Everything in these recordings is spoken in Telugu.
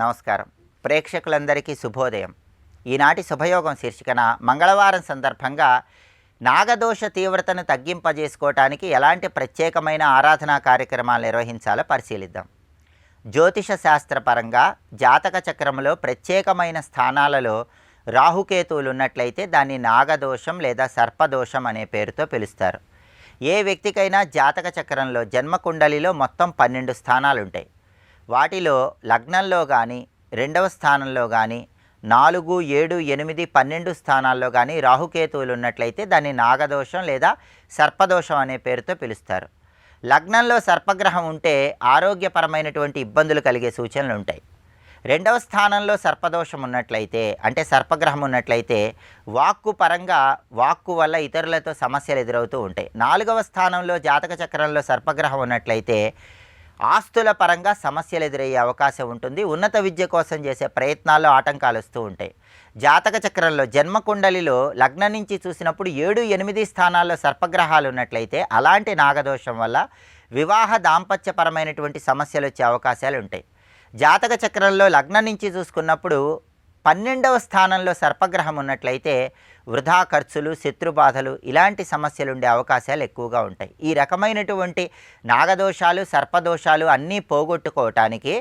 నమస్కారం. ప్రేక్షకులందరికీ శుభోదయం. ఈనాటి శుభయోగం శీర్షికన మంగళవారం సందర్భంగా నాగదోష తీవ్రతను తగ్గింపజేసుకోవటానికి ఎలాంటి ప్రత్యేకమైన ఆరాధనా కార్యక్రమాలు నిర్వహించాలో పరిశీలిద్దాం. జ్యోతిష శాస్త్రపరంగా జాతక చక్రంలో ప్రత్యేకమైన స్థానాలలో రాహుకేతువులు ఉన్నట్లయితే దాన్ని నాగదోషం లేదా సర్పదోషం అనే పేరుతో పిలుస్తారు. ఏ వ్యక్తికైనా జాతక చక్రంలో జన్మకుండలిలో మొత్తం 12 స్థానాలు ఉంటాయి. వాటిలో లగ్నంలో కానీ, 2వ స్థానంలో కానీ, 4, 7, 8, 12 స్థానాల్లో కానీ రాహుకేతువులు ఉన్నట్లయితే దాన్ని నాగదోషం లేదా సర్పదోషం అనే పేరుతో పిలుస్తారు. లగ్నంలో సర్పగ్రహం ఉంటే ఆరోగ్యపరమైనటువంటి ఇబ్బందులు కలిగే సూచనలు ఉంటాయి. 2వ స్థానంలో సర్పదోషం ఉన్నట్లయితే, అంటే సర్పగ్రహం ఉన్నట్లయితే వాక్కు పరంగా వాక్కు వల్ల ఇతరులతో సమస్యలు ఎదురవుతూ ఉంటాయి. 4వ స్థానంలో జాతక చక్రంలో సర్పగ్రహం ఉన్నట్లయితే ఆస్తుల పరంగా సమస్యలు ఎదురయ్యే అవకాశం ఉంటుంది. ఉన్నత విద్య కోసం చేసే ప్రయత్నాల్లో ఆటంకాలు వస్తూ ఉంటాయి. జాతక చక్రంలో జన్మకుండలిలో లగ్నం నుంచి చూసినప్పుడు 7, 8 స్థానాల్లో సర్పగ్రహాలు ఉన్నట్లయితే అలాంటి నాగదోషం వల్ల వివాహ దాంపత్యపరమైనటువంటి సమస్యలు వచ్చే అవకాశాలు ఉంటాయి. జాతక చక్రంలో లగ్నం నుంచి చూసుకున్నప్పుడు 12వ స్థానంలో సర్పగ్రహం ఉన్నట్లయితే వృధా ఖర్చులు, శత్రుబాధలు ఇలాంటి సమస్యలు ఉండే అవకాశాలు ఎక్కువగా ఉంటాయి. ఈ రకమైనటువంటి నాగదోషాలు, సర్పదోషాలు అన్నీ పోగొట్టుకోవటానికి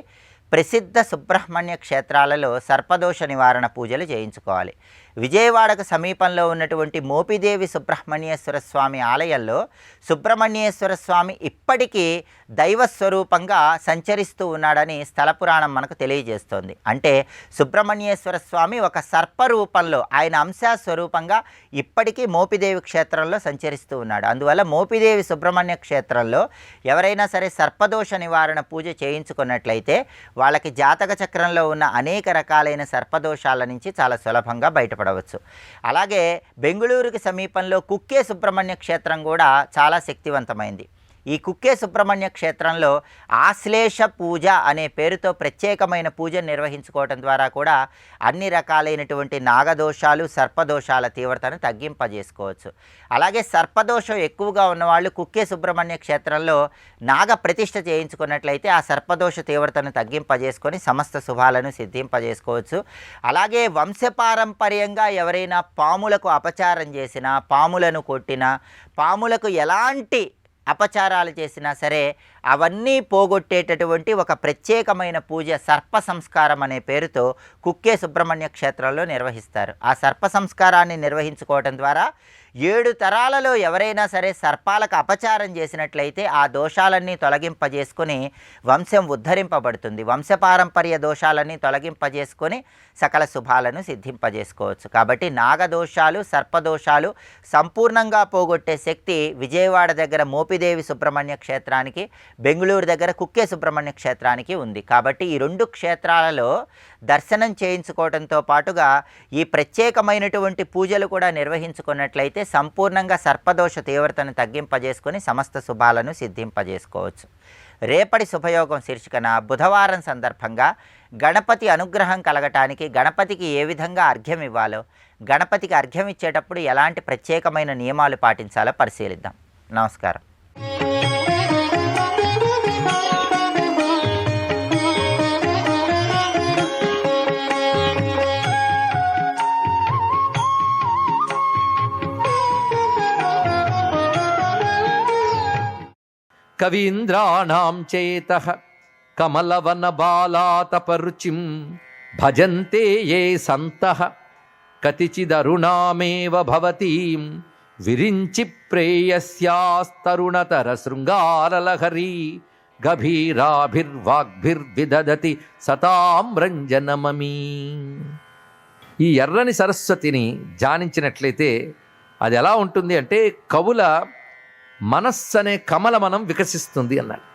ప్రసిద్ధ సుబ్రహ్మణ్య క్షేత్రాలలో సర్పదోష నివారణ పూజలు చేయించుకోవాలి. విజయవాడకు సమీపంలో ఉన్నటువంటి మోపిదేవి సుబ్రహ్మణ్యేశ్వర స్వామి ఆలయంలో సుబ్రహ్మణ్యేశ్వర స్వామి ఇప్పటికీ దైవస్వరూపంగా సంచరిస్తూ ఉన్నాడని స్థల పురాణం మనకు తెలియజేస్తోంది. అంటే సుబ్రహ్మణ్యేశ్వర స్వామి ఒక సర్పరూపంలో, ఆయన అంశాస్వరూపంగా ఇప్పటికీ మోపిదేవి క్షేత్రంలో సంచరిస్తూ ఉన్నాడు. అందువల్ల మోపిదేవి సుబ్రహ్మణ్య క్షేత్రంలో ఎవరైనా సరే సర్పదోష నివారణ పూజ చేయించుకున్నట్లయితే వాళ్ళకి జాతక చక్రంలో ఉన్న అనేక రకాలైన సర్పదోషాల నుంచి చాలా సులభంగా బయటపడవచ్చు. అలాగే బెంగుళూరుకి సమీపంలో కుక్కే సుబ్రహ్మణ్య క్షేత్రం కూడా చాలా శక్తివంతమైంది. ఈ కుక్కే సుబ్రహ్మణ్య క్షేత్రంలో ఆశ్లేష పూజ అనే పేరుతో ప్రత్యేకమైన పూజను నిర్వహించుకోవడం ద్వారా కూడా అన్ని రకాలైనటువంటి నాగదోషాలు, సర్పదోషాల తీవ్రతను తగ్గింపజేసుకోవచ్చు. అలాగే సర్పదోషం ఎక్కువగా ఉన్నవాళ్ళు కుక్కే సుబ్రహ్మణ్య క్షేత్రంలో నాగ ప్రతిష్ఠ చేయించుకున్నట్లయితే ఆ సర్పదోష తీవ్రతను తగ్గింపజేసుకొని సమస్త శుభాలను సిద్ధింపజేసుకోవచ్చు. అలాగే వంశపారంపర్యంగా ఎవరైనా పాములకు అపచారం చేసినా, పాములను కొట్టినా, పాములకు ఎలాంటి అపచారాలు చేసినా సరే అవన్నీ పోగొట్టేటటువంటి ఒక ప్రత్యేకమైన పూజ సర్ప సంస్కారం అనే పేరుతో కుక్కే సుబ్రహ్మణ్య క్షేత్రంలో నిర్వహిస్తారు. ఆ సర్ప సంస్కారాన్ని నిర్వహించుకోవడం ద్వారా 7 తరాలలో ఎవరైనా సరే సర్పాలకు అపచారం చేసినట్లయితే ఆ దోషాలన్నీ తొలగింపజేసుకొని వంశం ఉద్ధరింపబడుతుంది. వంశపారంపర్య దోషాలన్నీ తొలగింపజేసుకొని సకల శుభాలను సిద్ధింపజేసుకోవచ్చు. కాబట్టి నాగదోషాలు, సర్పదోషాలు సంపూర్ణంగా పోగొట్టే శక్తి విజయవాడ దగ్గర మోపిదేవి సుబ్రహ్మణ్య క్షేత్రానికి, బెంగుళూరు దగ్గర కుక్కే సుబ్రహ్మణ్య క్షేత్రానికి ఉంది. కాబట్టి ఈ 2 క్షేత్రాలలో దర్శనం చేయించుకోవడంతో పాటుగా ఈ ప్రత్యేకమైనటువంటి పూజలు కూడా నిర్వహించుకున్నట్లయితే సంపూర్ణంగా సర్పదోష తీవ్రతను తగ్గింపజేసుకొని సమస్త శుభాలను సిద్ధింపజేసుకోవచ్చు. రేపటి శుభయోగం శీర్షికన బుధవారం సందర్భంగా గణపతి అనుగ్రహం కలగటానికి గణపతికి ఏ విధంగా అర్ఘ్యం ఇవ్వాలో, గణపతికి అర్ఘ్యం ఇచ్చేటప్పుడు ఎలాంటి ప్రత్యేకమైన నియమాలు పాటించాలో పరిశీలిద్దాం. నమస్కారం. కవీంద్రాణాం చేతః కమలవనబాలాతపరుచిం భజంతే ఏ సంతః కతిచిదరుణామేవ భవతీం విరించి ప్రేయస్యాస్తరుణతర శృంగారలహరీ గభీరాభిర్వాగ్భిర్విదదతి సతాం రంజనమమీ. ఈ ఎర్రని సరస్వతిని ధ్యానించినట్లయితే అది ఎలా ఉంటుంది అంటే కవుల మనస్సు అనే కమలమనం వికసిస్తుంది అన్నాడు.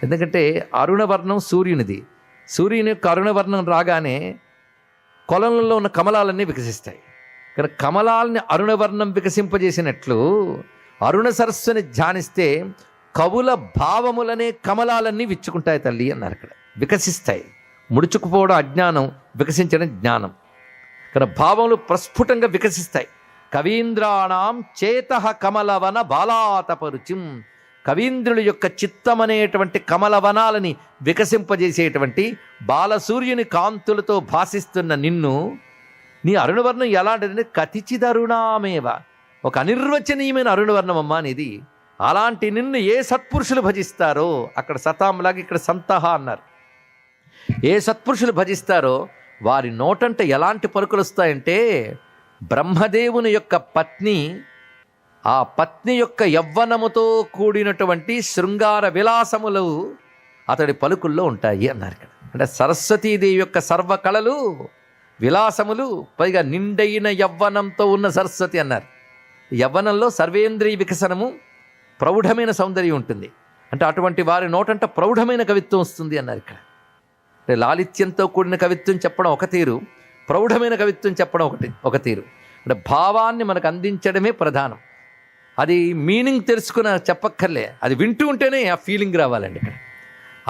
ఎందుకంటే అరుణవర్ణం సూర్యునిది. సూర్యుని యొక్క అరుణవర్ణం రాగానే కొలంలో ఉన్న కమలాలన్నీ వికసిస్తాయి. కానీ కమలాలని అరుణవర్ణం వికసింపజేసినట్లు అరుణ సరస్సుని ధ్యానిస్తే కవుల భావములనే కమలాలన్నీ విచ్చుకుంటాయి తల్లి అన్నారు. అక్కడ వికసిస్తాయి. ముడుచుకుపోవడం అజ్ఞానం, వికసించడం జ్ఞానం. కానీ భావములు ప్రస్ఫుటంగా వికసిస్తాయి. కవీంద్రాణం చేతః కమలవన బాలాతపరుచిం. కవీంద్రుల యొక్క చిత్తమనేటువంటి కమలవనాలని వికసింపజేసేటువంటి బాలసూర్యుని కాంతులతో భాసిస్తున్న నిన్ను, నీ అరుణవర్ణం ఎలాంటిదంటే కతిచిదరుణామేవ, ఒక అనిర్వచనీయమైన అరుణవర్ణమమ్మా నీది. అలాంటి నిన్ను ఏ సత్పురుషులు భజిస్తారో, అక్కడ సతాంలాగా ఇక్కడ సంతహ అన్నారు, ఏ సత్పురుషులు భజిస్తారో వారి నోటంట ఎలాంటి పలుకులు వస్తాయంటే, బ్రహ్మదేవుని యొక్క పత్ని, ఆ పత్ని యొక్క యవ్వనముతో కూడినటువంటి శృంగార విలాసములు అతడి పలుకుల్లో ఉంటాయి అన్నారు ఇక్కడ. అంటే సరస్వతీదేవి యొక్క సర్వకళలు విలాసములు, పైగా నిండైన యవ్వనంతో ఉన్న సరస్వతి అన్నారు. యవ్వనంలో సర్వేంద్రియ వికసనము, ప్రౌఢమైన సౌందర్యం ఉంటుంది. అంటే అటువంటి వారి నోటంట ప్రౌఢమైన కవిత్వం వస్తుంది అన్నారు ఇక్కడ. అంటే లాలిత్యంతో కూడిన కవిత్వం చెప్పడం ఒక తీరు, ప్రౌఢమైన కవిత్వం చెప్పడం ఒక తీరు. అంటే భావాన్ని మనకు అందించడమే ప్రధానం. అది మీనింగ్ తెలుసుకున్న చెప్పక్కర్లే, అది వింటూ ఉంటేనే ఆ ఫీలింగ్ రావాలండి ఇక్కడ.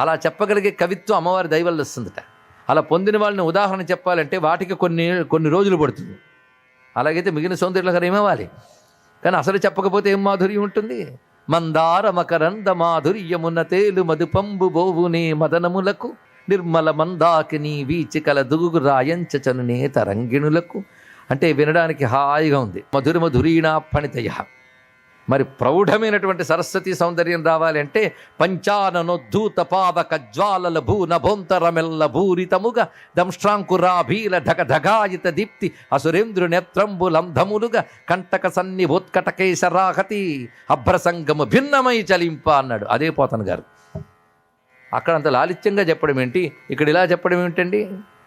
అలా చెప్పగలిగే కవిత్వం అమ్మవారి దయవల్ల వస్తుందట. అలా పొందిన వాళ్ళని ఉదాహరణ చెప్పాలంటే వాటికి కొన్ని రోజులు పడుతుంది. అలాగైతే మిగిలిన సౌందర్యలకరం ఏమవ్వాలి, కానీ అసలు చెప్పకపోతే ఏం మాధుర్యం ఉంటుంది. మందార మకరంద మాధుర్యమున తేలు మధుపంబు బోవునే మదనములకు నిర్మల మందాకిని వీచికల దుగుగు రాయంచనునే తరంగిణులకు. అంటే వినడానికి హాయిగా ఉంది. మధుర మధురీణా ఫణితయ. మరి ప్రౌఢమైనటువంటి సరస్వతి సౌందర్యం రావాలి అంటే పంచాననోద్ధూత పావక జ్వాలల భూనభోంతరమెల్ల భూరితముగా దంష్ట్రాంకురాభీల ధగధగాయిత దీప్తి అసురేంద్రు నేత్రంబులంధములుగా కంటక సన్నిభోత్కటకేశరాహతి అభ్రసంగము భిన్నమై చలింప అన్నాడు. అదే పోతన గారు. అక్కడంత లాలిత్యంగా చెప్పడం ఏంటి, ఇక్కడ ఇలా చెప్పడం ఏమిటండి.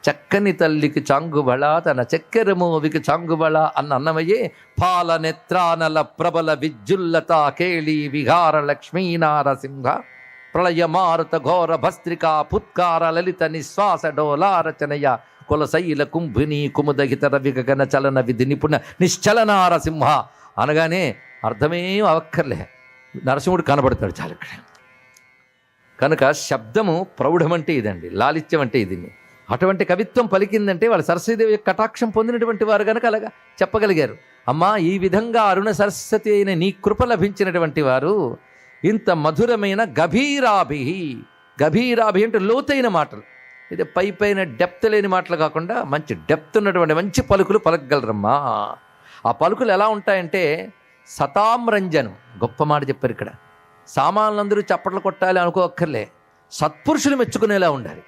చక్కని తల్లికి చాంగుబళ తన చక్కెర మోవికి చాంగుబళ అన్న అన్నమయ్యే పాల నేత్రానల ప్రబల విద్యుల్లత కేళి విహార లక్ష్మీనారసింహ ప్రళయ మారుత ఘోర భస్త్రికా పుత్కార లలిత నిశ్వాస డోలారచనయ కులశైల కుంభిని కుముదహితర విగగన చలన విధి నిపుణ నిశ్చలనారసింహ అనగానే అర్థమేం అవక్కర్లే, నరసింహుడు కనబడతాడు చాలు ఇక్కడ. కనుక శబ్దము ప్రౌఢమంటే ఇదండి, లాలిత్యం అంటే ఇది. అటువంటి కవిత్వం పలికిందంటే వాళ్ళు సరస్వతీదేవి కటాక్షం పొందినటువంటి వారు కనుక అలాగా చెప్పగలిగారు. అమ్మా, ఈ విధంగా అరుణ సరస్వతి అయిన నీ కృప లభించినటువంటి వారు ఇంత మధురమైన గభీరాభి, గభీరాభి అంటే లోతైన మాటలు, ఇది పైన డెప్త్ లేని మాటలు కాకుండా మంచి డెప్త్ ఉన్నటువంటి మంచి పలుకులు పలకగలరమ్మా. ఆ పలుకులు ఎలా ఉంటాయంటే సతామ్రంజనం, గొప్ప మాట చెప్పారు ఇక్కడ. సామాన్లందరూ చప్పట్లు కొట్టాలి అనుకోక్కర్లే, సత్పురుషులు మెచ్చుకునేలా ఉండాలి.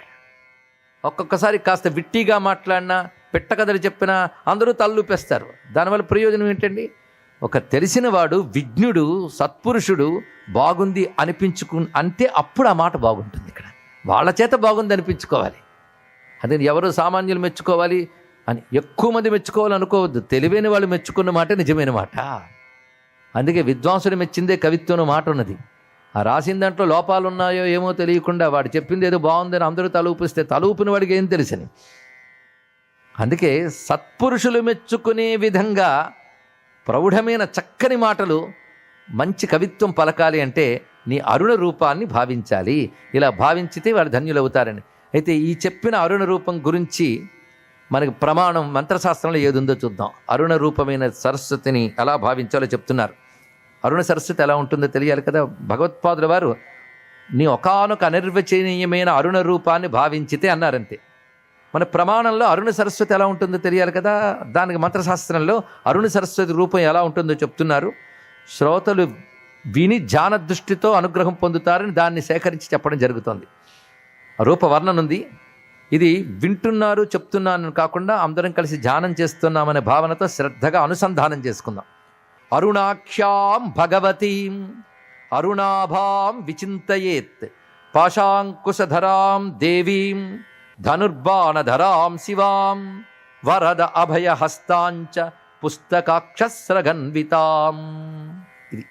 ఒక్కొక్కసారి కాస్త విట్టిగా మాట్లాడినా, పెట్ట కథలు చెప్పినా అందరూ తలూపేస్తారు. దానివల్ల ప్రయోజనం ఏంటండి? ఒక తెలిసినవాడు, విజ్ఞుడు, సత్పురుషుడు బాగుంది అంటే అప్పుడు ఆ మాట బాగుంటుంది. ఇక్కడ వాళ్ళ చేత బాగుంది అనిపించుకోవాలి. అదే ఎవరు సామాన్యులు మెచ్చుకోవాలి అని ఎక్కువ మంది మెచ్చుకోవాలనుకోవద్దు. తెలివైన వాళ్ళు మెచ్చుకున్న మాట నిజమైన మాట. అందుకే విద్వాంసుడు మెచ్చిందే కవిత్వం మాట ఉన్నది. ఆ రాసిన దాంట్లో లోపాలు ఉన్నాయో ఏమో తెలియకుండా వాడు చెప్పింది ఏదో బాగుందని అందరూ తలూపిస్తే తలూపిన వాడికి ఏం తెలుసని. అందుకే సత్పురుషులు మెచ్చుకునే విధంగా ప్రౌఢమైన చక్కని మాటలు, మంచి కవిత్వం పలకాలి అంటే నీ అరుణ రూపాన్ని భావించాలి. ఇలా భావించితే వాడు ధన్యులవుతారని. అయితే ఈ చెప్పిన అరుణ రూపం గురించి మనకి ప్రమాణం మంత్రశాస్త్రంలో ఏదుందో చూద్దాం. అరుణ రూపమైన సరస్వతిని ఎలా భావించాలో చెప్తున్నారు. అరుణ సరస్వతి ఎలా ఉంటుందో తెలియాలి కదా. భగవత్పాదుల వారు నీ ఒకానొక అనిర్వచనీయమైన అరుణ రూపాన్ని భావించితే అన్నారంతే. మన ప్రమాణంలో అరుణ సరస్వతి ఎలా ఉంటుందో తెలియాలి కదా. దానికి మంత్రశాస్త్రంలో అరుణ సరస్వతి రూపం ఎలా ఉంటుందో చెప్తున్నారు. శ్రోతలు విని ధ్యాన దృష్టితో అనుగ్రహం పొందుతారని దాన్ని సేకరించి చెప్పడం జరుగుతుంది. రూపవర్ణన ఉంది. ఇది వింటున్నారు చెప్తున్నాను కాకుండా అందరం కలిసి ధ్యానం చేస్తున్నామనే భావనతో శ్రద్ధగా అనుసంధానం చేసుకుందాం. అరుణాఖ్యాం భగవతీం అరుణాభాం విచింతయేత్ పాశాంకుశధరాం దేవీం ధనుర్బాణధరాం శివాం వరద అభయహస్తాంచ పుస్తకాక్షస్రగన్వితాం. ఇది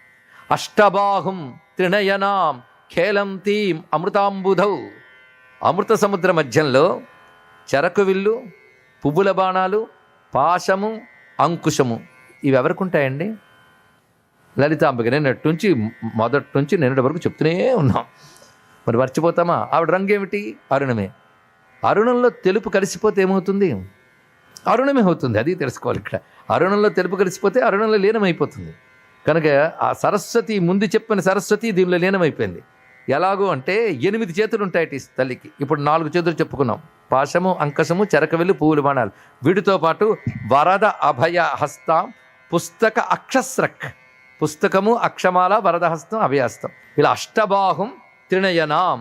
అష్టబాహుం త్రినయనాం ఖేలంతీం అమృతాంబుధౌ. అమృత సముద్ర మధ్యంలో చెరకు విల్లు, పువ్వుల బాణాలు, పాశము, అంకుశము ఇవి ఎవరికి ఉంటాయండి? లలితాంబిక. నిన్నటి నుంచి నిన్నటి వరకు చెప్తూనే ఉన్నాం. మరి మర్చిపోతామా? ఆవిడ రంగు ఏమిటి? అరుణమే. అరుణంలో తెలుపు కలిసిపోతే ఏమవుతుంది? అరుణమే అవుతుంది. అది తెలుసుకోవాలి ఇక్కడ. అరుణంలో తెలుపు కలిసిపోతే అరుణంలో లీనమైపోతుంది. కనుక ఆ సరస్వతి, ముందు చెప్పిన సరస్వతి దీనిలో లీనమైపోయింది. ఎలాగో అంటే 8 చేతులు ఉంటాయి ఈ తల్లికి. ఇప్పుడు 4 చేతులు చెప్పుకున్నాం. పాశము, అంకశము, చెరకవెల్లి, పువ్వులు, బాణాలు. వీటితో పాటు వరద అభయ హస్తం, పుస్తక అక్షస్రక్, పుస్తకము, అక్షమాల, వరదహస్తం, అభయహస్తం, ఇలా అష్టబాహుం త్రినయనాం,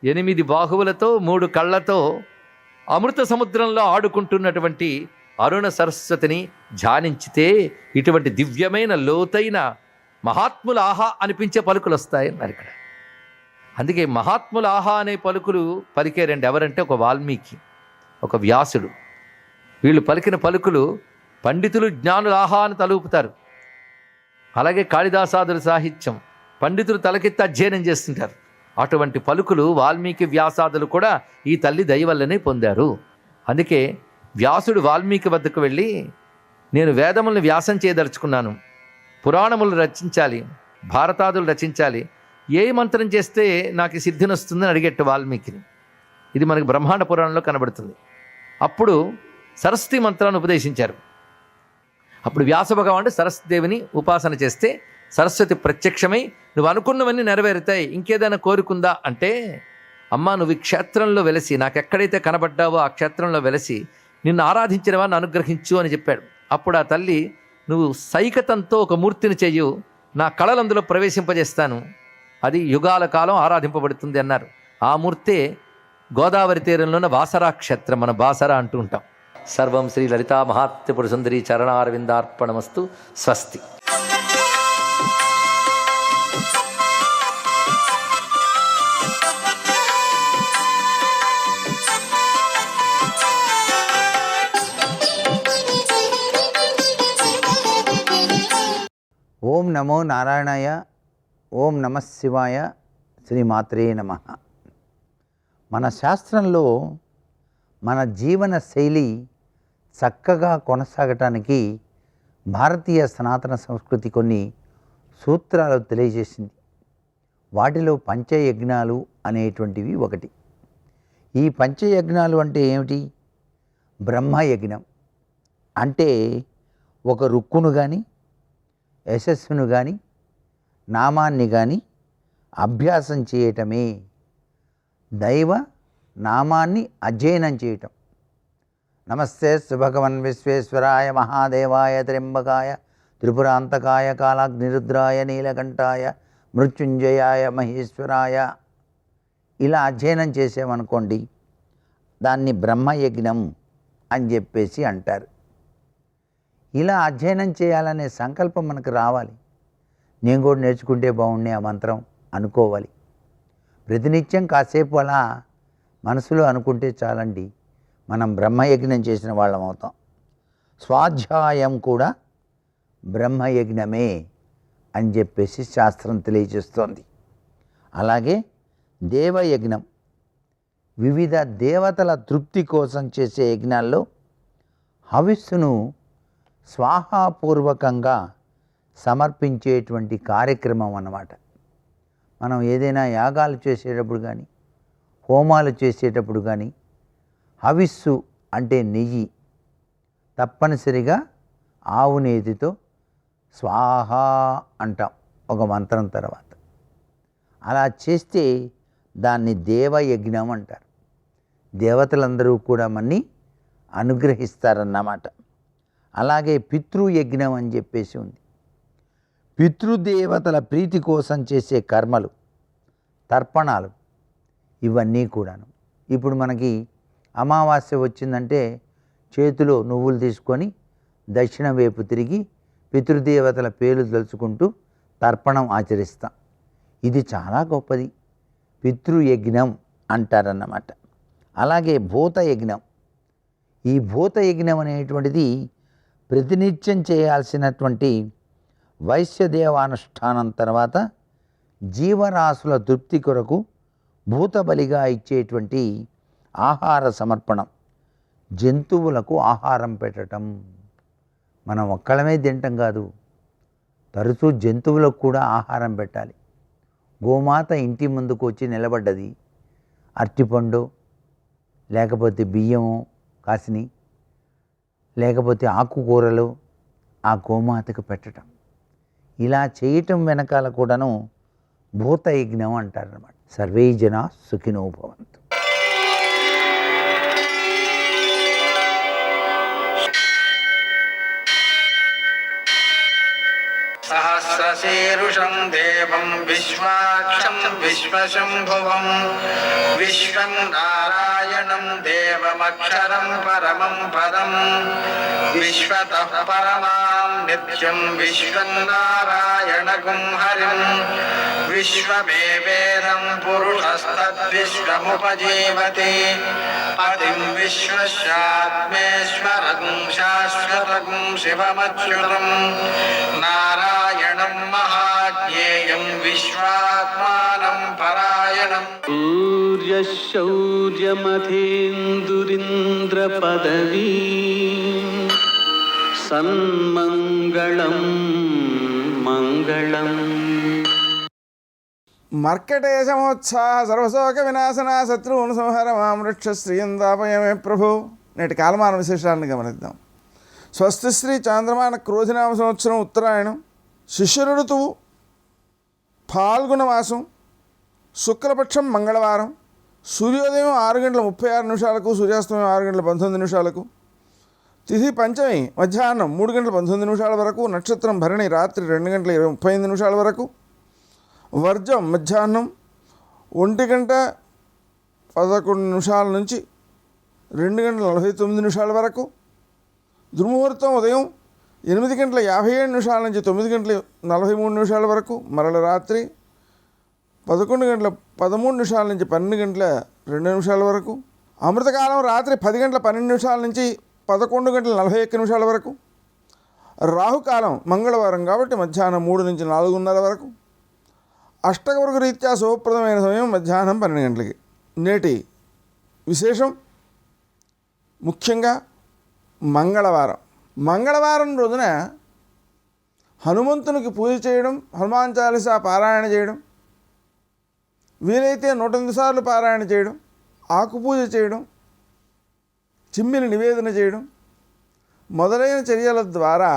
8 బాహువులతో 3 కళ్ళతో అమృత సముద్రంలో ఆడుకుంటున్నటువంటి అరుణ సరస్వతిని ధ్యానించితే ఇటువంటి దివ్యమైన లోతైన మహాత్ముల ఆహా అనిపించే పలుకులు వస్తాయన్నారు ఇక్కడ. అందుకే మహాత్ముల ఆహా అనే పలుకులు పలికేరండి ఎవరంటే ఒక వాల్మీకి, ఒక వ్యాసుడు. వీళ్ళు పలికిన పలుకులు పండితులు జ్ఞానుల ఆహా అని తలుపుతారు. అలాగే కాళిదాసాదుల సాహిత్యం పండితులు తలకెత్తి అధ్యయనం చేస్తుంటారు. అటువంటి పలుకులు వాల్మీకి వ్యాసాదులు కూడా ఈ తల్లి దయ వల్లనే పొందారు. అందుకే వ్యాసుడు వాల్మీకి వద్దకు వెళ్ళి, నేను వేదములను వ్యాసం చేయదలుచుకున్నాను, పురాణములు రచించాలి, భారతాదులు రచించాలి, ఏ మంత్రం చేస్తే నాకు సిద్ధిని వస్తుందని అడిగేట్టు వాల్మీకిని. ఇది మనకి బ్రహ్మాండ పురాణంలో కనబడుతుంది. అప్పుడు సరస్వతి మంత్రాన్ని ఉపదేశించారు. అప్పుడు వ్యాస భగవానుడు సరస్వతీదేవిని ఉపాసన చేస్తే సరస్వతి ప్రత్యక్షమై నువ్వు అనుకున్నవన్నీ నెరవేరుతాయి, ఇంకేదైనా కోరుకుందా అంటే, అమ్మా నువ్వు ఈ క్షేత్రంలో వెలసి, నాకెక్కడైతే కనబడ్డావో ఆ క్షేత్రంలో వెలసి నిన్ను ఆరాధించిన వారిని అనుగ్రహించు అని చెప్పాడు. అప్పుడు ఆ తల్లి, నువ్వు సైకతంతో ఒక మూర్తిని చెయ్యు, నా కళలు అందులో ప్రవేశింపజేస్తాను, అది యుగాల కాలం ఆరాధింపబడుతుంది అన్నారు. ఆ మూర్తే గోదావరి తీరంలో ఉన్న బాసరా క్షేత్రం, మన బాసరా అంటూ ఉంటాం. సర్వం శ్రీ లలితా మహాత్రిపుర సుందరి చరణారవిందార్పణమస్తు. స్వస్తి. ఓం నమో నారాయణాయ, ఓం నమః శివాయ, శ్రీమాత్రే నమః. మన శాస్త్రంలో మన జీవన శైలి చక్కగా కొనసాగటానికి భారతీయ సనాతన సంస్కృతి కొన్ని సూత్రాలు తెలియజేసింది. వాటిలో పంచయజ్ఞాలు అనేటువంటివి ఒకటి. ఈ పంచయజ్ఞాలు అంటే ఏమిటి? బ్రహ్మయజ్ఞం అంటే ఒక రుక్కును కానీ, యశస్సును కానీ, నామాన్ని కానీ అభ్యాసం చేయటమే. దైవ నామాన్ని అధ్యయనం చేయటం. నమస్తే సుభగవన్ విశ్వేశ్వరాయ మహాదేవాయ త్ర్యంబకాయ త్రిపురాంతకాయ కాలాగ్నిరుద్రాయ నీలకంఠాయ మృత్యుంజయాయ మహేశ్వరాయ ఇలా అధ్యయనం చేసామనుకోండి, దాన్ని బ్రహ్మయజ్ఞం అని చెప్పేసి అంటారు. ఇలా అధ్యయనం చేయాలనే సంకల్పం మనకు రావాలి. నేను కూడా నేర్చుకుంటే బాగుండే ఆ మంత్రం అనుకోవాలి. ప్రతినిత్యం కాసేపు అలా మనసులో అనుకుంటే చాలండి, మనం బ్రహ్మయజ్ఞం చేసిన వాళ్ళం అవుతాం. స్వాధ్యాయం కూడా బ్రహ్మయజ్ఞమే అని చెప్పేసి శాస్త్రం తెలియజేస్తోంది. అలాగే దేవయజ్ఞం, వివిధ దేవతల తృప్తి కోసం చేసే యజ్ఞాల్లో హవిస్సును స్వాహాపూర్వకంగా సమర్పించేటువంటి కార్యక్రమం అన్నమాట. మనం ఏదైనా యాగాలు చేసేటప్పుడు కానీ, హోమాలు చేసేటప్పుడు కానీ హవిస్సు అంటే నెయ్యి తప్పనిసరిగా ఆవు నేతితో స్వాహ అంటాం ఒక మంత్రం తర్వాత. అలా చేస్తే దాన్ని దేవయజ్ఞం అంటారు. దేవతలందరూ కూడా మన్ని అనుగ్రహిస్తారన్నమాట. అలాగే పితృయజ్ఞం అని చెప్పేసి ఉంది. పితృదేవతల ప్రీతి కోసం చేసే కర్మలు, తర్పణాలు, ఇవన్నీ కూడాను. ఇప్పుడు మనకి అమావాస్య వచ్చిందంటే చేతిలో నువ్వులు తీసుకొని దక్షిణ వైపు తిరిగి పితృదేవతల పేర్లు తలుచుకుంటూ తర్పణం ఆచరిస్తాం. ఇది చాలా గొప్పది, పితృయజ్ఞం అంటారన్నమాట. అలాగే భూతయజ్ఞం. ఈ భూతయజ్ఞం అనేటువంటిది ప్రతినిత్యం చేయాల్సినటువంటి వైశ్యదేవానుష్ఠానం తర్వాత జీవరాశుల తృప్తి కొరకు భూతబలిగా ఇచ్చేటువంటి ఆహార సమర్పణం. జంతువులకు ఆహారం పెట్టడం. మనం ఒక్కళ్ళమే తింటాం కాదు, తరచూ జంతువులకు కూడా ఆహారం పెట్టాలి. గోమాత ఇంటి ముందుకు వచ్చి నిలబడ్డది, అరటిపండు లేకపోతే బియ్యము కాసిని లేకపోతే ఆకుకూరలు ఆ గోమాతకు పెట్టడం. ఇలా చేయటం వెనకాల కూడాను భూతయజ్ఞం అంటారనమాట. సర్వే జనా సుఖినో భవంతు. సహస్రశీరుషం దేవం విశ్వాక్షం విశ్వశంభువం విశ్వం నారాయణం దేవమక్షరం పరమం పదం విశ్వతః పరమాం నిత్యం విశ్వం నారాయణగుం హరిం విశ్వమేవేదం పురుషస్తద్విశ్వముపజీవతి పతిం విశ్వస్యాత్మేశ్వరం శాశ్వతం శివమచ్యుతం నారాయణం మహాజ్ఞేయం విశ్వాత్మానం పరాయణం. సూర్యశౌర్యమథేందురింద్ర పదవీ సన్మంగళం మంగళం. మర్కటేశమోత్సాహ సర్వశోక వినాశన శత్రువును సంహార మామృక్ష శ్రీయందాపయమే ప్రభు. నేటి కాలమాన విశేషాలను గమనిద్దాం. స్వస్తి శ్రీ చాంద్రమాన క్రోధినామ సంవత్సరం ఉత్తరాయణం, శిశిర ఋతువు, ఫాల్గుణ మాసం, శుక్లపక్షం మంగళవారం, సూర్యోదయం 6:36, సూర్యాస్తమయం 6:19, తిథి పంచమి మధ్యాహ్నం 3:19 వరకు, నక్షత్రం భరణి రాత్రి 2:35 వరకు, వర్జం మధ్యాహ్నం 1:11 నుంచి 2:49 వరకు, దుర్ముహూర్తం ఉదయం 8:57 నుంచి 9:43 వరకు, మరల రాత్రి 11:13 నుంచి 12:02 వరకు, అమృతకాలం రాత్రి 10:12 నుంచి 11:41 వరకు, రాహుకాలం మంగళవారం కాబట్టి మధ్యాహ్నం 3 నుంచి 4:30 వరకు, అష్టకవర్గ రీత్యా శుభప్రదమైన సమయం మధ్యాహ్నం 12 గంటలకి. నేటి విశేషం ముఖ్యంగా మంగళవారం రోజున హనుమంతునికి పూజ చేయడం, హనుమాన్ చాలీసా పారాయణ చేయడం, వీలైతే 108 సార్లు పారాయణ చేయడం, ఆకుపూజ చేయడం, చిమ్మిని నివేదన చేయడం మొదలైన చర్యల ద్వారా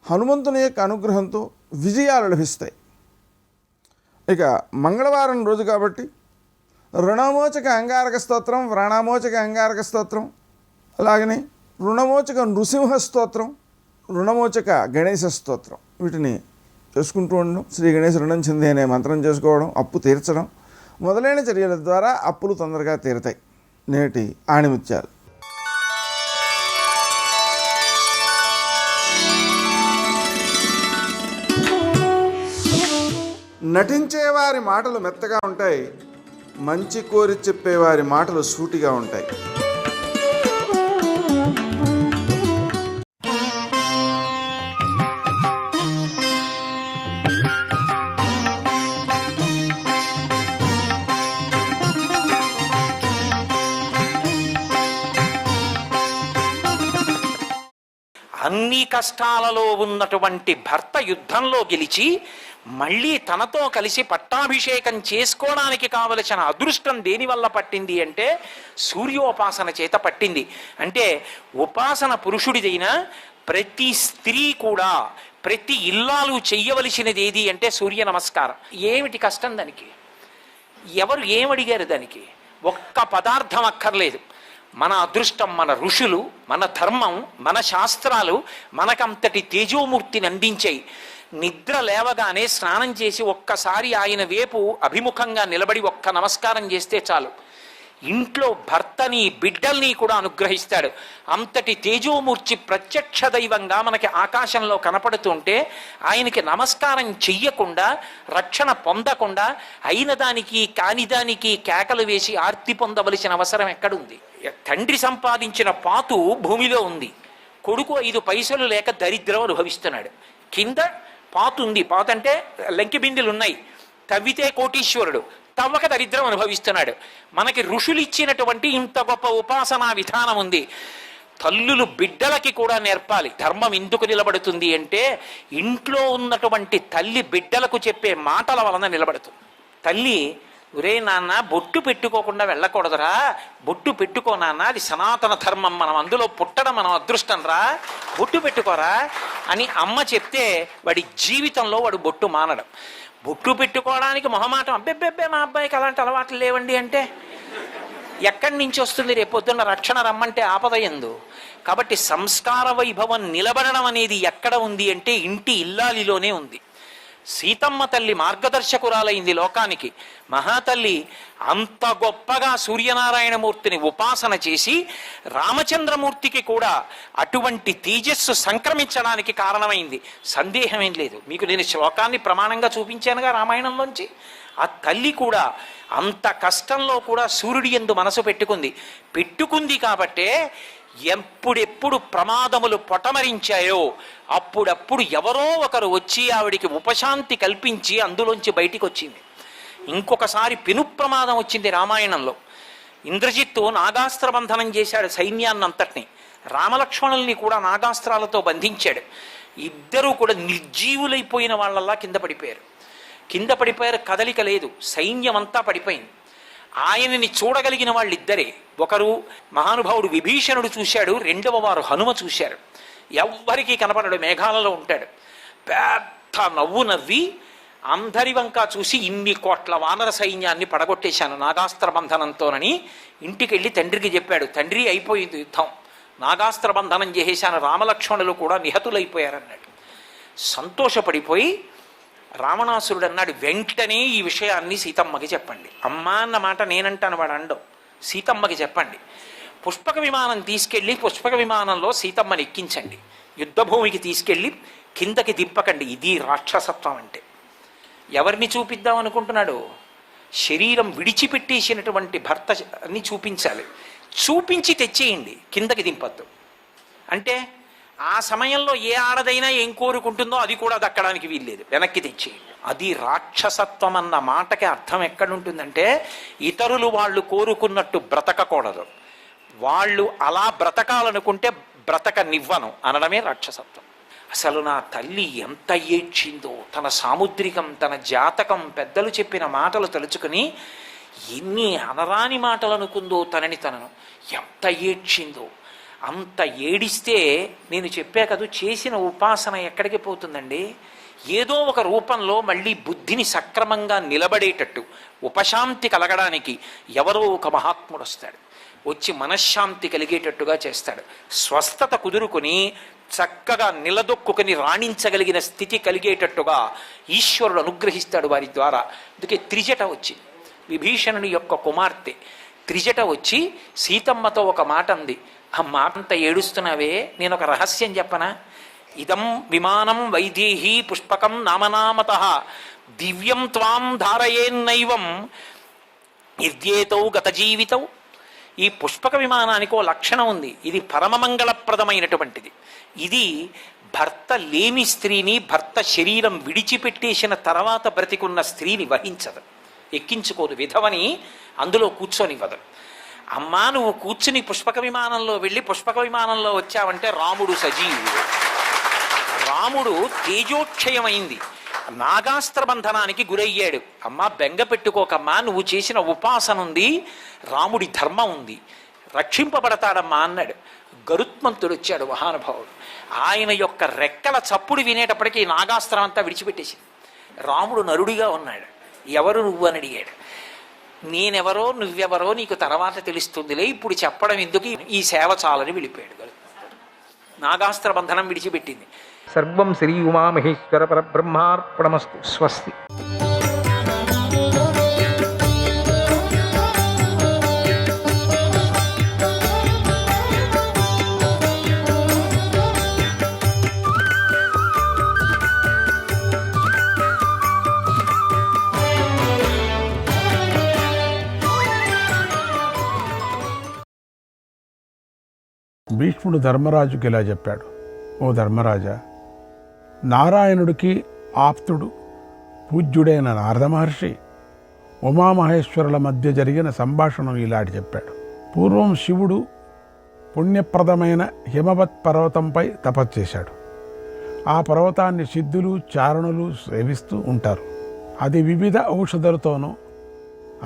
హనుమంతుని యొక్క అనుగ్రహంతో విజయాలు లభిస్తాయి. ఇక మంగళవారం రోజు కాబట్టి రుణమోచక అంగారక స్తోత్రం, వ్రాణామోచక అంగారక స్తోత్రం, అలాగనే రుణమోచక నృసింహ స్తోత్రం, రుణమోచక గణేశ స్తోత్రం వీటిని చేసుకుంటూ ఉండడం, శ్రీ గణేశ రుణం చెంది అనే మంత్రం చేసుకోవడం, అప్పు తీర్చడం మొదలైన చర్యల ద్వారా అప్పులు తొందరగా తీరుతాయి. నేటి ఆణిముత్యాలు. నటించేవారి మాటలు మెత్తగా ఉంటాయి, మంచి కోరి చెప్పేవారి మాటలు సూటిగా ఉంటాయి. అన్ని కష్టాలలో ఉన్నటువంటి భర్త యుద్ధంలో గెలిచి మళ్ళీ తనతో కలిసి పట్టాభిషేకం చేసుకోవడానికి కావలసిన అదృష్టం దేనివల్ల పట్టింది అంటే సూర్యోపాసన చేత పట్టింది. అంటే ఉపాసన పురుషుడిదైనా ప్రతి స్త్రీ కూడా, ప్రతి ఇల్లాలు చెయ్యవలసినది ఏది అంటే సూర్య నమస్కారం. ఏమిటి కష్టం దానికి? ఎవరు ఏమడిగారు దానికి? ఒక్క పదార్థం అక్కర్లేదు. మన అదృష్టం, మన ఋషులు, మన ధర్మం, మన శాస్త్రాలు మనకంతటి తేజోమూర్తిని అందించాయి. నిద్ర లేవగానే స్నానం చేసి ఒక్కసారి ఆయన వైపు అభిముఖంగా నిలబడి ఒక్క నమస్కారం చేస్తే చాలు. ఇంట్లో భర్తని, బిడ్డల్ని కూడా అనుగ్రహిస్తాడు. అంతటి తేజోమూర్తి ప్రత్యక్ష దైవంగా మనకి ఆకాశంలో కనపడుతుంటే ఆయనకి నమస్కారం చెయ్యకుండా, రక్షణ పొందకుండా, అయిన దానికి కాని దానికి కేకలు వేసి ఆర్తి పొందవలసిన అవసరం ఎక్కడుంది? తండ్రి సంపాదించిన పాతు భూమిలో ఉంది, కొడుకు 5 పైసలు లేక దరిద్రం అనుభవిస్తున్నాడు. కింద పాతు ఉంది, పాత అంటే లంకి బిందెలు ఉన్నాయి, తవ్వితే కోటీశ్వరుడు, తవ్వక దరిద్రం అనుభవిస్తున్నాడు. మనకి ఋషులు ఇచ్చినటువంటి ఇంత గొప్ప ఉపాసనా విధానం ఉంది. తల్లులు బిడ్డలకి కూడా నేర్పాలి. ధర్మం ఎందుకు నిలబడుతుంది అంటే ఇంట్లో ఉన్నటువంటి తల్లి బిడ్డలకు చెప్పే మాటల వలన నిలబడుతుంది. తల్లి, ఒరే నాన్న బొట్టు పెట్టుకోకుండా వెళ్ళకూడదురా, బొట్టు పెట్టుకో నాన్న, అది సనాతన ధర్మం, మనం అందులో పుట్టడం మనం అదృష్టం రా, బొట్టు పెట్టుకోరా, అని అమ్మ చెప్తే వాడి జీవితంలో వాడు బొట్టు మానడం. బొట్టు పెట్టుకోవడానికి మొహమాటం, అబ్బెబ్బెబ్బే మా అబ్బాయికి అలాంటి అలవాట్లు లేవండి అంటే ఎక్కడి నుంచి వస్తుంది? రేపొద్దున్న రక్షణ రమ్మంటే ఆపద ఎందు. కాబట్టి సంస్కార వైభవం నిలబడడం అనేది ఎక్కడ ఉంది అంటే ఇంటి ఇల్లాలిలోనే ఉంది. సీతమ్మ తల్లి మార్గదర్శకురాలైంది లోకానికి. మహాతల్లి అంత గొప్పగా సూర్యనారాయణమూర్తిని ఉపాసన చేసి రామచంద్రమూర్తికి కూడా అటువంటి తేజస్సు సంక్రమించడానికి కారణమైంది. సందేహం ఏం లేదు. మీకు నేను శ్లోకాన్ని ప్రమాణంగా చూపించానుగా రామాయణంలోంచి. ఆ తల్లి కూడా అంత కష్టంలో కూడా సూర్యుడి యందు మనసు పెట్టుకుంది కాబట్టే ఎప్పుడెప్పుడు ప్రమాదములు పొటమరించాయో అప్పుడప్పుడు ఎవరో ఒకరు వచ్చి ఆవిడికి ఉపశాంతి కల్పించి అందులోంచి బయటికి వచ్చింది. ఇంకొకసారి పెను ప్రమాదం వచ్చింది రామాయణంలో. ఇంద్రజిత్తు నాగాస్త్ర బంధనం చేశాడు సైన్యాన్నంతటిని. రామలక్ష్మణుల్ని కూడా నాగాస్త్రాలతో బంధించాడు. ఇద్దరూ కూడా నిర్జీవులైపోయిన వాళ్ళల్లా కింద పడిపోయారు. కదలిక లేదు. సైన్యం అంతా పడిపోయింది. ఆయనని చూడగలిగిన వాళ్ళిద్దరే. ఒకరు మహానుభావుడు విభీషణుడు చూశాడు, రెండవ వారు హనుమ చూశారు. ఎవ్వరికీ కనపడడు, మేఘాలలో ఉంటాడు. పెద్ద నవ్వు నవ్వి అందరి వంక చూసి, ఇన్ని కోట్ల వానర సైన్యాన్ని పడగొట్టేశాను నాగాస్త్ర బంధనంతోనని ఇంటికి వెళ్ళి తండ్రికి చెప్పాడు. తండ్రి, అయిపోయింది యుద్ధం, నాగాస్త్ర బంధనం చేసేశాను, రామలక్ష్మణులు కూడా నిహతులైపోయారన్నాడు. సంతోషపడిపోయి రావణాసురుడు అన్నాడు, వెంటనే ఈ విషయాన్ని సీతమ్మకి చెప్పండి. అమ్మా అన్న మాట నేనంటాను, వాడు అండవు. సీతమ్మకి చెప్పండి. పుష్పక విమానం తీసుకెళ్ళి పుష్పక విమానంలో సీతమ్మని ఎక్కించండి. యుద్ధభూమికి తీసుకెళ్ళి కిందకి దింపకండి. ఇది రాక్షసత్వం అంటే. ఎవరిని చూపిద్దాం అనుకుంటున్నాడు? శరీరం విడిచిపెట్టేసినటువంటి భర్తని చూపించాలి. చూపించి తెచ్చేయండి, కిందకి దింపద్దు. అంటే ఆ సమయంలో ఏ ఆడదైనా ఏం కోరుకుంటుందో అది కూడా దక్కడానికి వీల్లేదు, వెనక్కి తెచ్చేయండి. అది రాక్షసత్వం అన్న మాటకి అర్థం ఎక్కడుంటుందంటే, ఇతరులు వాళ్ళు కోరుకున్నట్టు బ్రతకకూడదు, వాళ్ళు అలా బ్రతకాలనుకుంటే బ్రతకనివ్వను అనడమే రాక్షసత్వం. అసలు నా తల్లి ఎంత ఏడ్చిందో, తన సాముద్రికం, తన జాతకం, పెద్దలు చెప్పిన మాటలు తలుచుకుని ఎన్ని అనరాని మాటలు అనుకుందో తనను ఎంత ఏడ్చిందో. అంత ఏడిస్తే నేను చెప్పా కదా, చేసిన ఉపాసన ఎక్కడికి పోతుందండి? ఏదో ఒక రూపంలో మళ్ళీ బుద్ధిని సక్రమంగా నిలబడేటట్టు ఉపశాంతి కలగడానికి ఎవరో ఒక మహాత్ముడు వస్తాడు, వచ్చి మనశ్శాంతి కలిగేటట్టుగా చేస్తాడు. స్వస్థత కుదురుకుని చక్కగా నిలదొక్కుని రాణించగలిగిన స్థితి కలిగేటట్టుగా ఈశ్వరుడు అనుగ్రహిస్తాడు వారి ద్వారా. అందుకే త్రిజట వచ్చింది. విభీషణుని యొక్క కుమార్తె త్రిజట వచ్చి సీతమ్మతో ఒక మాట అంది. ఆ మాట అంత ఏడుస్తున్నావే, నేను ఒక రహస్యం చెప్పనా? ఇదం విమానం వైదేహీ పుష్పకం నామనామతః దివ్యం త్వాం ధారయేన్నైవం ఇద్యేతౌ గత జీవితౌ. ఈ పుష్పక విమానానికి ఓ లక్షణం ఉంది. ఇది పరమమంగళప్రదమైనటువంటిది. ఇది భర్త లేని స్త్రీని, భర్త శరీరం విడిచిపెట్టేసిన తర్వాత బ్రతికున్న స్త్రీని వహించదు, ఎక్కించుకోదు. విధవని అందులో కూర్చొనివ్వదు. అమ్మా, నువ్వు కూర్చుని పుష్పక విమానంలో వెళ్ళి పుష్పక విమానంలో వచ్చావంటే రాముడు సజీవుడు. రాముడు తేజోక్షయమైంది, నాగాస్త్ర బంధనానికి గురయ్యాడు. అమ్మా, బెంగ పెట్టుకోకమ్మా, నువ్వు చేసిన ఉపాసన ఉంది, రాముడి ధర్మం ఉంది, రక్షింపబడతాడమ్మా అన్నాడు. గరుత్మంతుడు వచ్చాడు మహానుభావుడు. ఆయన యొక్క రెక్కల చప్పుడు వినేటప్పటికీ నాగాస్త్రం అంతా విడిచిపెట్టేసింది. రాముడు నరుడిగా ఉన్నాడు. ఎవరు నువ్వు అని అడిగాడు. నేనెవరో నువ్వెవరో నీకు తర్వాత తెలుస్తుందిలే, ఇప్పుడు చెప్పడం ఎందుకు, ఈ సేవ చాలని వెళ్ళిపోయాడు. గరుత్మంతుడు నాగాస్త్ర బంధనం విడిచిపెట్టింది. సర్వం శ్రీ ఉమామహేశ్వర పరబ్రహ్మార్పణమస్తు. స్వస్తి. భీష్ముడు ధర్మరాజుకి ఇలా చెప్పాడు. ఓ ధర్మరాజా, నారాయణుడికి ఆప్తుడు పూజ్యుడైన నారద మహర్షి ఉమామహేశ్వరుల మధ్య జరిగిన సంభాషణను ఇలాంటి చెప్పాడు. పూర్వం శివుడు పుణ్యప్రదమైన హిమవత్ పర్వతంపై తపస్సు చేశాడు. ఆ పర్వతాన్ని సిద్ధులు, చారణులు సేవిస్తూ ఉంటారు. అది వివిధ ఔషధాలతోనూ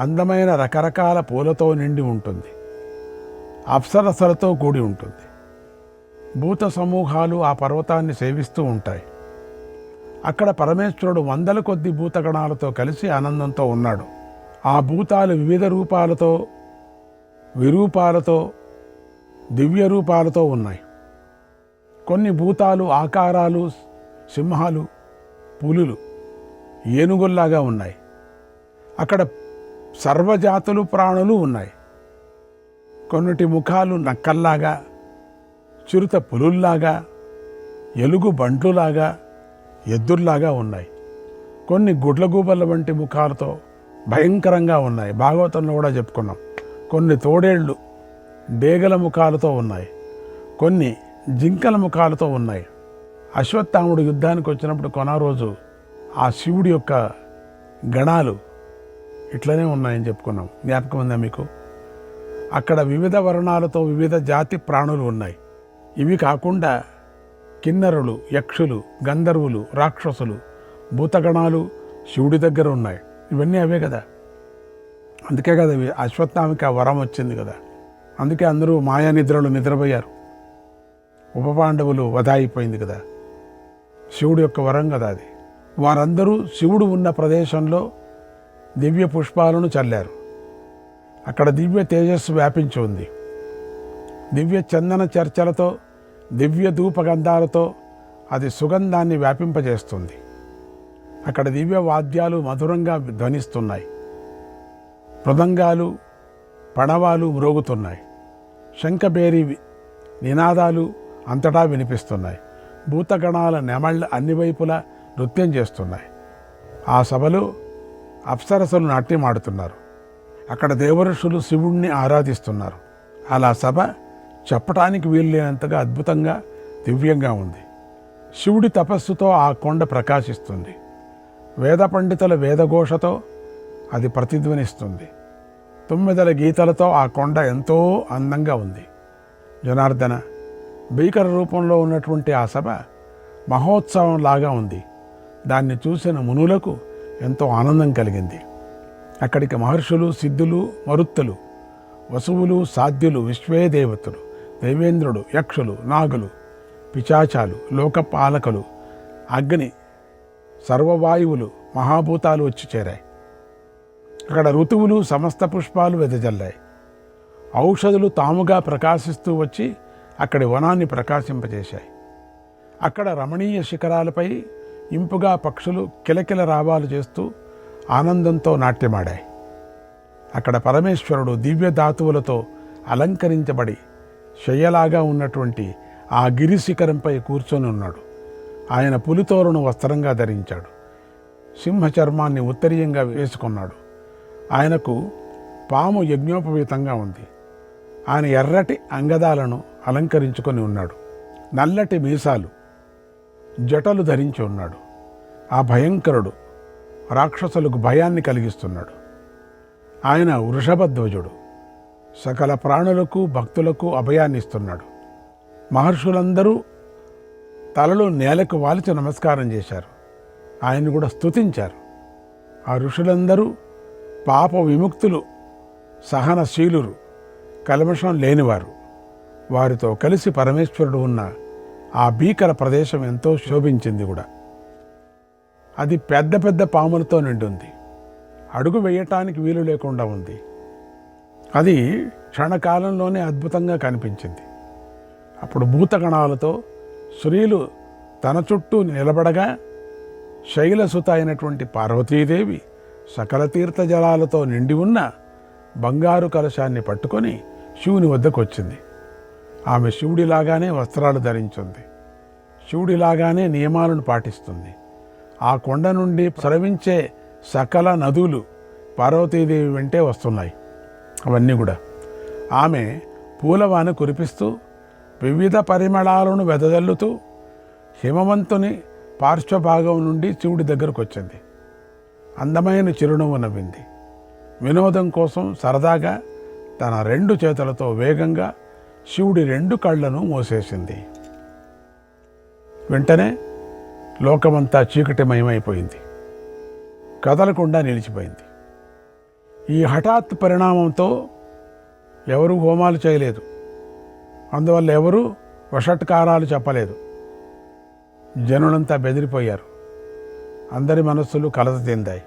అందమైన రకరకాల పూలతో నిండి ఉంటుంది. అప్సరసలతో కూడి ఉంటుంది. భూత సమూహాలు ఆ పర్వతాన్ని సేవిస్తూ ఉంటాయి. అక్కడ పరమేశ్వరుడు వందల కొద్ది భూతగణాలతో కలిసి ఆనందంతో ఉన్నాడు. ఆ భూతాలు వివిధ రూపాలతో, విరూపాలతో, దివ్య రూపాలతో ఉన్నాయి. కొన్ని భూతాలు ఆకారాలు సింహాలు, పులులు, ఏనుగుల్లాగా ఉన్నాయి. అక్కడ సర్వజాతులు ప్రాణులు ఉన్నాయి. కొన్నిటి ముఖాలు నక్కల్లాగా, చిరుత పులుల్లాగా, ఎలుగు బంట్లులాగా, ఎద్దుల్లాగా ఉన్నాయి. కొన్ని గుడ్లగూబల వంటి ముఖాలతో భయంకరంగా ఉన్నాయి. భాగవతంలో కూడా చెప్పుకున్నాం. కొన్ని తోడేళ్ళు డేగల ముఖాలతో ఉన్నాయి. కొన్ని జింకల ముఖాలతో ఉన్నాయి. అశ్వత్థాముడు యుద్ధానికి వచ్చినప్పుడు కొనారోజు ఆ శివుడి యొక్క గణాలు ఇట్లనే ఉన్నాయని చెప్పుకున్నాం. జ్ఞాపకం ఉందా మీకు? అక్కడ వివిధ వర్ణాలతో వివిధ జాతి ప్రాణులు ఉన్నాయి. ఇవి కాకుండా కిన్నరులు, యక్షులు, గంధర్వులు, రాక్షసులు, భూతగణాలు శివుడి దగ్గర ఉన్నాయి. ఇవన్నీ అవే కదా. అందుకే కదా అశ్వత్థామకి ఆ వరం వచ్చింది కదా. అందుకే అందరూ మాయా నిద్రలు నిద్రపోయారు. ఉపపాండవులు వధ అయిపోయింది కదా. శివుడి యొక్క వరం కదా అది. వారందరూ శివుడు ఉన్న ప్రదేశంలో దివ్య పుష్పాలను చల్లారు. అక్కడ దివ్య తేజస్సు వ్యాపించి ఉంది. దివ్య చందన చర్చలతో, దివ్య ధూపగంధాలతో అది సుగంధాన్ని వ్యాపింపజేస్తుంది. అక్కడ దివ్య వాద్యాలు మధురంగా ధ్వనిస్తున్నాయి. మృదంగాలు, పణవాలు మ్రోగుతున్నాయి. శంఖబేరి నినాదాలు అంతటా వినిపిస్తున్నాయి. భూతగణాల నెమళ్ళు అన్ని వైపులా నృత్యం చేస్తున్నాయి. ఆ సభలో అప్సరసలు నాట్యమాడుతున్నారు. అక్కడ దేవఋషులు శివుణ్ణి ఆరాధిస్తున్నారు. అలా సభ చెప్పటానికి వీల్లేనంతగా అద్భుతంగా, దివ్యంగా ఉంది. శివుడి తపస్సుతో ఆ కొండ ప్రకాశిస్తుంది. వేద పండితుల వేదఘోషతో అది ప్రతిధ్వనిస్తుంది. 9 గీతలతో ఆ కొండ ఎంతో అందంగా ఉంది. జనార్దన, భీకర రూపంలో ఉన్నటువంటి ఆ సభ మహోత్సవం లాగా ఉంది. దాన్ని చూసిన మునులకు ఎంతో ఆనందం కలిగింది. అక్కడికి మహర్షులు, సిద్ధులు, మరుత్తులు, వసువులు, సాధ్యులు, విశ్వేదేవతలు, దేవేంద్రుడు, యక్షులు, నాగులు, పిశాచాలు, లోకపాలకులు, అగ్ని, సర్వవాయువులు, మహాభూతాలు వచ్చి చేరాయి. అక్కడ ఋతువులు, సమస్త పుష్పాలు వెదజల్లాయి. ఔషధులు తాముగా ప్రకాశిస్తూ వచ్చి అక్కడి వనాన్ని ప్రకాశింపజేశాయి. అక్కడ రమణీయ శిఖరాలపై ఇంపుగా పక్షులు కిలకిల రావాలు చేస్తూ ఆనందంతో నాట్యమాడాయి. అక్కడ పరమేశ్వరుడు దివ్య ధాతువులతో అలంకరించబడి శయ్యలాగా ఉన్నటువంటి ఆ గిరి శిఖరంపై కూర్చొని ఉన్నాడు. ఆయన పులితోరును వస్త్రంగా ధరించాడు. సింహ చర్మాన్ని ఉత్తరీయంగా వేసుకున్నాడు. ఆయనకు పాము యజ్ఞోపవీతంగా ఉంది. ఆయన ఎర్రటి అంగదాలను అలంకరించుకొని ఉన్నాడు. నల్లటి మీసాలు, జటలు ధరించి ఉన్నాడు. ఆ భయంకరుడు రాక్షసులకు భయాన్ని కలిగిస్తున్నాడు. ఆయన వృషభధ్వజుడు. సకల ప్రాణులకు, భక్తులకు అభయాన్ని ఇస్తున్నాడు. మహర్షులందరూ తలలు నేలకు వాల్చి నమస్కారం చేశారు. ఆయన్ని కూడా స్తుతించారు. ఆ ఋషులందరూ పాప విముక్తులు, సహనశీలురు, కల్మషం లేనివారు. వారితో కలిసి పరమేశ్వరుడు ఉన్న ఆ భీకర ప్రదేశం ఎంతో శోభించింది కూడా. అది పెద్ద పెద్ద పాములతో నిండి ఉంది. అడుగు వేయటానికి వీలు లేకుండా ఉంది. అది క్షణకాలంలోనే అద్భుతంగా కనిపించింది. అప్పుడు భూతగణాలతో స్త్రీలు తన చుట్టూ నిలబడగా శైలసుత అయినటువంటి పార్వతీదేవి సకల తీర్థ జలాలతో నిండి ఉన్న బంగారు కలశాన్ని పట్టుకొని శివుని వద్దకు వచ్చింది. ఆమె శివుడిలాగానే వస్త్రాలు ధరించింది. శివుడిలాగానే నియమాలను పాటిస్తుంది. ఆ కొండ నుండి స్రవించే సకల నదులు పార్వతీదేవి వెంటే వస్తున్నాయి. అవన్నీ కూడా ఆమె పూలవాన కురిపిస్తూ వివిధ పరిమళాలను వెదజల్లుతూ హిమవంతుని పార్శ్వభాగం నుండి శివుడి దగ్గరకు వచ్చింది. అందమైన చిరునవ్వు నవ్వింది. వినోదం కోసం సరదాగా తన 2 చేతులతో వేగంగా శివుడి 2 కళ్ళను మూసేసింది. వెంటనే లోకమంతా చీకటిమయమైపోయింది. కదలకుండా నిలిచిపోయింది. ఈ హఠాత్ పరిణామంతో ఎవరూ హోమాలు చేయలేదు. అందువల్ల ఎవరూ వషట్కారాలు చెప్పలేదు. జనులంతా బెదిరిపోయారు. అందరి మనస్సులు కలత చెందాయి.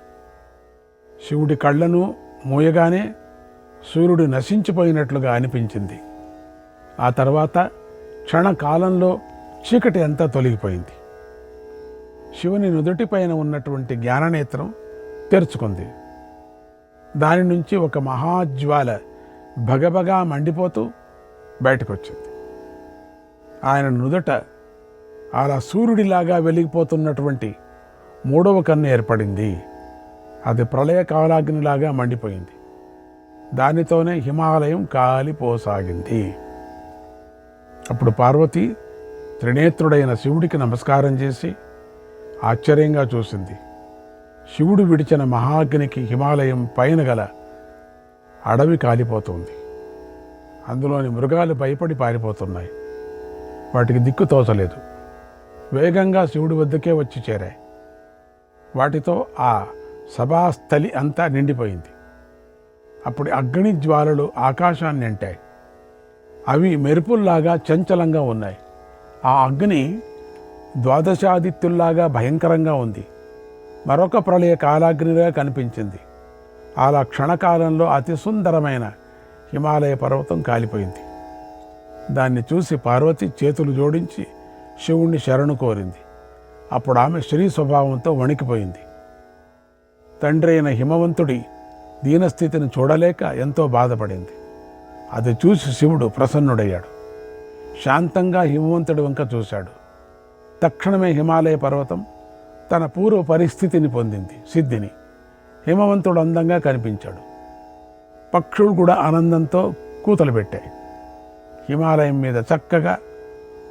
శివుడి కళ్ళను మూయగానే సూర్యుడు నశించిపోయినట్లుగా అనిపించింది. ఆ తర్వాత క్షణకాలంలో చీకటి అంతా తొలగిపోయింది. శివుని నుదుటిపైన ఉన్నటువంటి జ్ఞాననేత్రం తెరుచుకుంది. దాని నుంచి ఒక మహాజ్వాల భగభగా మండిపోతూ బయటకు వచ్చింది. ఆయన నుదుట అలా సూర్యుడిలాగా వెలిగిపోతున్నటువంటి మూడవ కన్ను ఏర్పడింది. అది ప్రళయకాలాగ్నిలాగా మండిపోయింది. దానితోనే హిమాలయం కాలిపోసాగింది. అప్పుడు పార్వతి త్రినేత్రుడైన శివుడికి నమస్కారం చేసి ఆశ్చర్యంగా చూసింది. శివుడు విడిచిన మహాగ్నికి హిమాలయం పైన గల అడవి కాలిపోతుంది. అందులోని మృగాలు భయపడి పారిపోతున్నాయి. వాటికి దిక్కు తోచలేదు. వేగంగా శివుడి వద్దకే వచ్చి చేరాయి. వాటితో ఆ సభాస్థలి అంతా నిండిపోయింది. అప్పుడు అగ్ని జ్వాలలు ఆకాశాన్ని అంటాయి. అవి మెరుపుల్లాగా చంచలంగా ఉన్నాయి. ఆ అగ్ని ద్వాదశాదిత్యుల్లాగా భయంకరంగా ఉంది. మరొక ప్రళయ కాలాగ్నిగా కనిపించింది. అలా క్షణకాలంలో అతి సుందరమైన హిమాలయ పర్వతం కాలిపోయింది. దాన్ని చూసి పార్వతి చేతులు జోడించి శివుణ్ణి శరణు కోరింది. అప్పుడు ఆమె స్త్రీ స్వభావంతో వణికిపోయింది. తండ్రి అయిన హిమవంతుడి దీనస్థితిని చూడలేక ఎంతో బాధపడింది. అది చూసి శివుడు ప్రసన్నుడయ్యాడు. శాంతంగా హిమవంతుడి వంక చూశాడు. తక్షణమే హిమాలయ పర్వతం తన పూర్వ పరిస్థితిని పొందింది, సిద్ధిని. హిమవంతుడు అందంగా కనిపించాడు. పక్షులు కూడా ఆనందంతో కూతలు పెట్టాయి. హిమాలయం మీద చక్కగా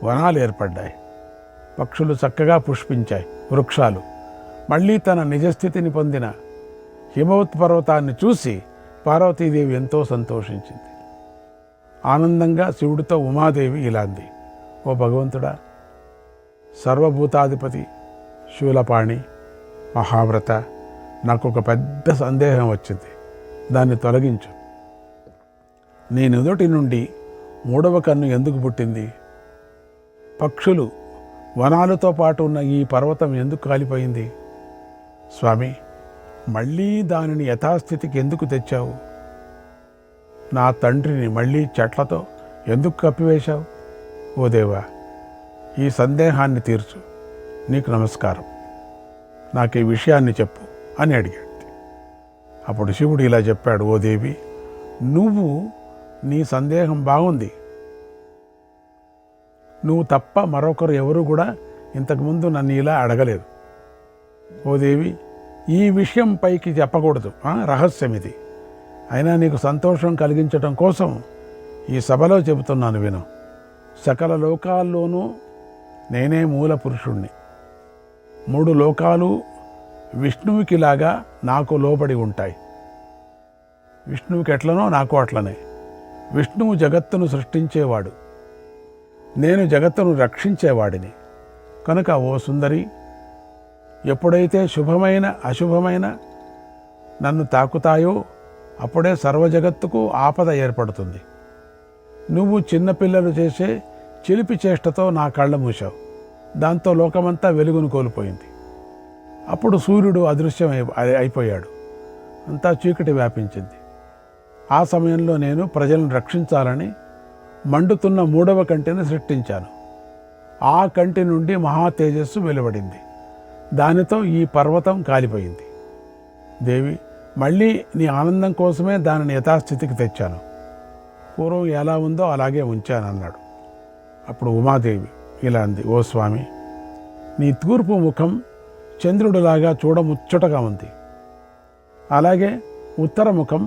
వనాలు ఏర్పడ్డాయి. పక్షులు చక్కగా పుష్పించాయి. వృక్షాలు మళ్ళీ తన నిజస్థితిని పొందిన హిమవత్ పర్వతాన్ని చూసి పార్వతీదేవి ఎంతో సంతోషించింది. ఆనందంగా శివుడితో ఉమాదేవి ఇలా అంది: ఓ భగవంతుడా, సర్వభూతాధిపతి, శూలపాణి, మహావ్రత, నాకు ఒక పెద్ద సందేహం వచ్చింది. దాన్ని తొలగించు. నీ నుదుటి నుండి మూడవ కన్ను ఎందుకు పుట్టింది? పక్షులు, వనాలతో పాటు ఉన్న ఈ పర్వతం ఎందుకు కాలిపోయింది? స్వామి, మళ్ళీ దానిని యథాస్థితికి ఎందుకు తెచ్చావు? నా తండ్రిని మళ్ళీ చెట్లతో ఎందుకు కప్పివేశావు? ఓ దేవా, ఈ సందేహాన్ని తీర్చు. నీకు నమస్కారం. నాకు ఈ విషయాన్ని చెప్పు అని అడిగాడు. అప్పుడు శివుడు ఇలా చెప్పాడు: ఓ దేవి, నీ సందేహం బాగుంది. నువ్వు తప్ప మరొకరు ఎవరు కూడా ఇంతకుముందు నన్ను ఇలా అడగలేదు. ఓ దేవి, ఈ విషయం పైకి చెప్పకూడదు, రహస్యం ఇది. అయినా నీకు సంతోషం కలిగించడం కోసం ఈ సభలో చెబుతున్నాను, విను. సకల లోకాల్లోనూ నేనే మూల పురుషుణ్ణి. 3 లోకాలు విష్ణువుకిలాగా నాకు లోబడి ఉంటాయి. విష్ణువుకి ఎట్లనో నాకు అట్లనే. విష్ణువు జగత్తును సృష్టించేవాడు, నేను జగత్తును రక్షించేవాడిని. కనుక ఓ సుందరి, ఎప్పుడైతే శుభమైన అశుభమైన నన్ను తాకుతాయో అప్పుడే సర్వజగత్తుకు ఆపద ఏర్పడుతుంది. నువ్వు చిన్నపిల్లలు చేసే చిలిపి చేష్టతో నా కళ్ళ మూశావు. దాంతో లోకమంతా వెలుగును కోల్పోయింది. అప్పుడు సూర్యుడు అదృశ్యం అయిపోయాడు. అంతా చీకటి వ్యాపించింది. ఆ సమయంలో నేను ప్రజలను రక్షించాలని మండుతున్న 3వ కంటిని సృష్టించాను. ఆ కంటి నుండి మహా తేజస్సు వెలువడింది. దానితో ఈ పర్వతం కాలిపోయింది. దేవి, మళ్ళీ నీ ఆనందం కోసమే దానిని యథాస్థితికి తెచ్చాను. పూర్వం ఎలా ఉందో అలాగే ఉంచానన్నాడు. అప్పుడు ఉమాదేవి ఇలా అంది: ఓ స్వామి, నీ తూర్పు ముఖం చంద్రుడిలాగా చూడముచ్చటగా ఉంది. అలాగే ఉత్తర ముఖం,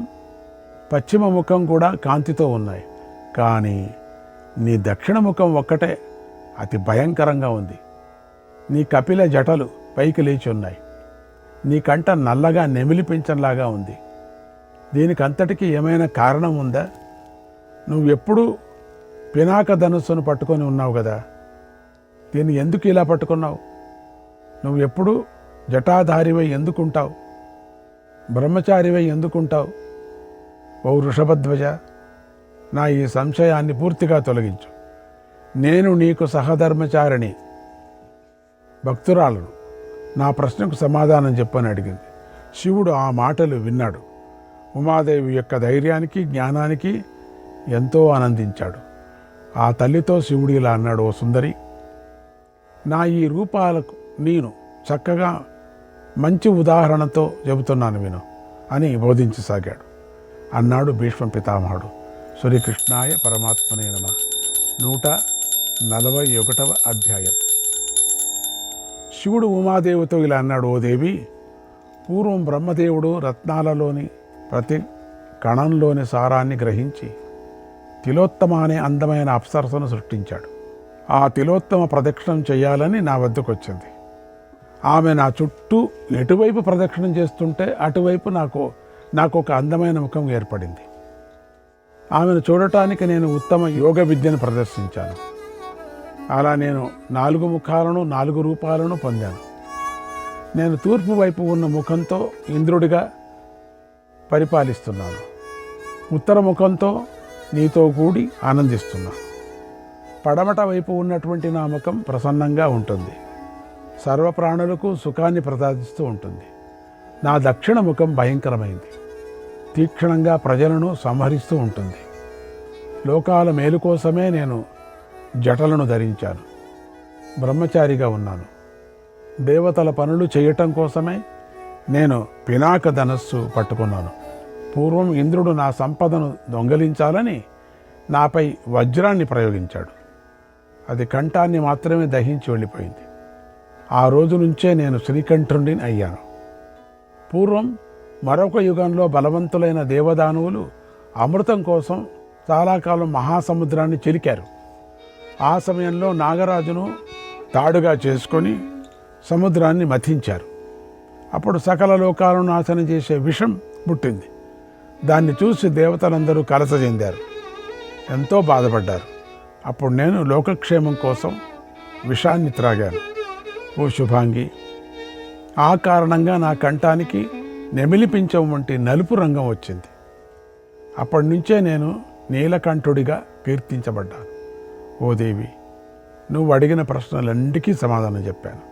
పశ్చిమ ముఖం కూడా కాంతితో ఉన్నాయి. కానీ నీ దక్షిణ ముఖం ఒక్కటే అతి భయంకరంగా ఉంది. నీ కపిల జటలు పైకి లేచి ఉన్నాయి. నీ కంట నల్లగా నెమిలి పింఛంలాగా ఉంది. దీనికి అంతటికీ ఏమైనా కారణం ఉందా? నువ్వెప్పుడు పినాక ధనుస్సును పట్టుకొని ఉన్నావు కదా, దీన్ని ఎందుకు ఇలా పట్టుకున్నావు? నువ్వెప్పుడు జటాధారివై ఎందుకుంటావు? బ్రహ్మచారివై ఎందుకుంటావు? ఓ వృషభధ్వజ, నా ఈ సంశయాన్ని పూర్తిగా తొలగించు. నేను నీకు సహధర్మచారిణి, భక్తురాలను, నా ప్రశ్నకు సమాధానం చెప్పని అడిగింది. శివుడు ఆ మాటలు విన్నాడు. ఉమాదేవి యొక్క ధైర్యానికి, జ్ఞానానికి ఎంతో ఆనందించాడు. ఆ తల్లితో శివుడు ఇలా అన్నాడు, ఓ సుందరి, నా ఈ రూపాలకు నేను చక్కగా మంచి ఉదాహరణతో చెబుతున్నాను విను అని బోధించసాగాడు. అన్నాడు భీష్మ పితామహుడు. శ్రీకృష్ణాయ పరమాత్మనే నమః. 141వ అధ్యాయం. శివుడు ఉమాదేవితో ఇలా అన్నాడు, ఓ దేవి, పూర్వం బ్రహ్మదేవుడు రత్నాలలోని ప్రతి కణంలోని సారాన్ని గ్రహించి తిలోత్తమ అనే అందమైన అప్సరసను సృష్టించాడు. ఆ తిలోత్తమ ప్రదక్షిణం చేయాలని నా వద్దకు వచ్చింది. ఆమె నా చుట్టూ ఎటువైపు ప్రదక్షిణం చేస్తుంటే అటువైపు నాకు ఒక అందమైన ముఖం ఏర్పడింది. ఆమెను చూడటానికి నేను ఉత్తమ యోగ విద్యను ప్రదర్శించాను. అలా నేను 4 ముఖాలను 4 రూపాలను పొందాను. నేను తూర్పు వైపు ఉన్న ముఖంతో ఇంద్రుడిగా పరిపాలిస్తున్నాను. ఉత్తర ముఖంతో నీతో కూడి ఆనందిస్తున్నాను. పడమట వైపు ఉన్నటువంటి నా ముఖం ప్రసన్నంగా ఉంటుంది. సర్వప్రాణులకు సుఖాన్ని ప్రసాదిస్తూ ఉంటుంది. నా దక్షిణ ముఖం భయంకరమైంది. తీక్షణంగా ప్రజలను సంహరిస్తూ ఉంటుంది. లోకాల మేలు కోసమే నేను జటలను ధరించాను. బ్రహ్మచారిగా ఉన్నాను. దేవతల పనులు చేయటం కోసమే నేను పినాక ధనస్సు పట్టుకున్నాను. పూర్వం ఇంద్రుడు నా సంపదను దొంగలించాలని నాపై వజ్రాన్ని ప్రయోగించాడు. అది కంఠాన్ని మాత్రమే దహించి వెళ్ళిపోయింది. ఆ రోజు నుంచే నేను శ్రీకంఠుడిని అయ్యాను. పూర్వం మరొక యుగంలో బలవంతులైన దేవదానవులు అమృతం కోసం చాలా కాలం మహాసముద్రాన్ని చిలికారు. ఆ సమయంలో నాగరాజును తాడుగా చేసుకొని సముద్రాన్ని మథించారు. అప్పుడు సకల లోకాలను నాశనం చేసే విషం పుట్టింది. దాన్ని చూసి దేవతలందరూ కలత చెందారు, ఎంతో బాధపడ్డారు. అప్పుడు నేను లోకక్షేమం కోసం విషాన్ని త్రాగాను. ఓ శుభాంగి, ఆ కారణంగా నా కంఠానికి నెమిలిపించం వంటి నలుపు రంగం వచ్చింది. అప్పటి నుంచే నేను నీలకంఠుడిగా కీర్తించబడ్డాను. ఓ దేవి, నువ్వు అడిగిన ప్రశ్నలన్నిటికీ సమాధానం చెప్పాను.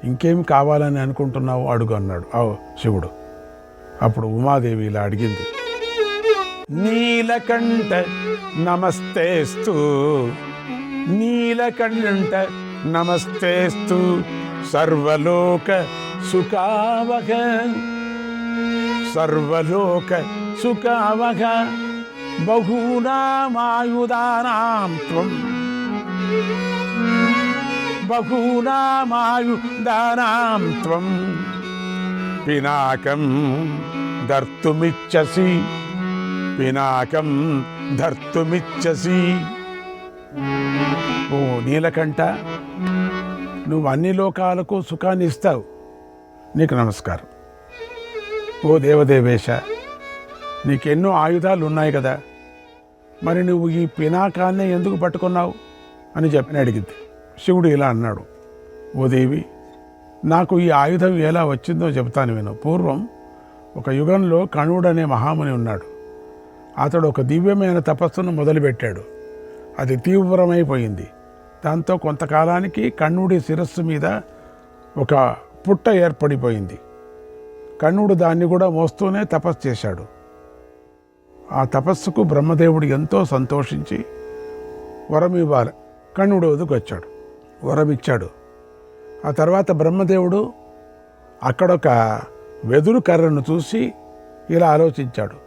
ఇంకేమి కావాలని అనుకుంటున్నావు అడుగు అన్నాడు శివుడు. అప్పుడు ఉమాదేవి ఇలా అడిగింది, నీలకంఠ నమస్తేస్తు, నీలకంఠ నమస్తేస్తు, సర్వలోక సుఖావహ, సర్వలోక సుఖావహ, బహూనామాయుధానాం త్వం, బహూనామాయుధానాం త్వం, పినాకం ధర్తుమిచ్చసి, పినాకం ధర్తుమిచ్చసి. ఓ నీలకంఠ, నువ్వు అన్ని లోకాలకు సుఖాన్ని ఇస్తావు, నీకు నమస్కారం. ఓ దేవదేవేశ, నీకెన్నో ఆయుధాలు ఉన్నాయి కదా, మరి నువ్వు ఈ పినాకాన్నే ఎందుకు పట్టుకున్నావు అని అడిగింది. శివుడు ఇలా అన్నాడు, ఓ దేవి, నాకు ఈ ఆయుధం ఎలా వచ్చిందో చెబుతాను విను. పూర్వం ఒక యుగంలో కణుడు అనే మహాముని ఉన్నాడు. అతడు ఒక దివ్యమైన తపస్సును మొదలుపెట్టాడు. అది తీవ్రమైపోయింది. దాంతో కొంతకాలానికి కణుడి శిరస్సు మీద ఒక పుట్ట ఏర్పడిపోయింది. కణుడు దాన్ని కూడా మోస్తూనే తపస్సు చేశాడు. ఆ తపస్సుకు బ్రహ్మదేవుడు ఎంతో సంతోషించి వరం ఇవ్వాలి. కణుడు వద్దకు వచ్చాడు, వరం ఇచ్చాడు. ఆ తర్వాత బ్రహ్మదేవుడు అక్కడొక వెదురు కర్రను చూసి ఇలా ఆలోచించాడు,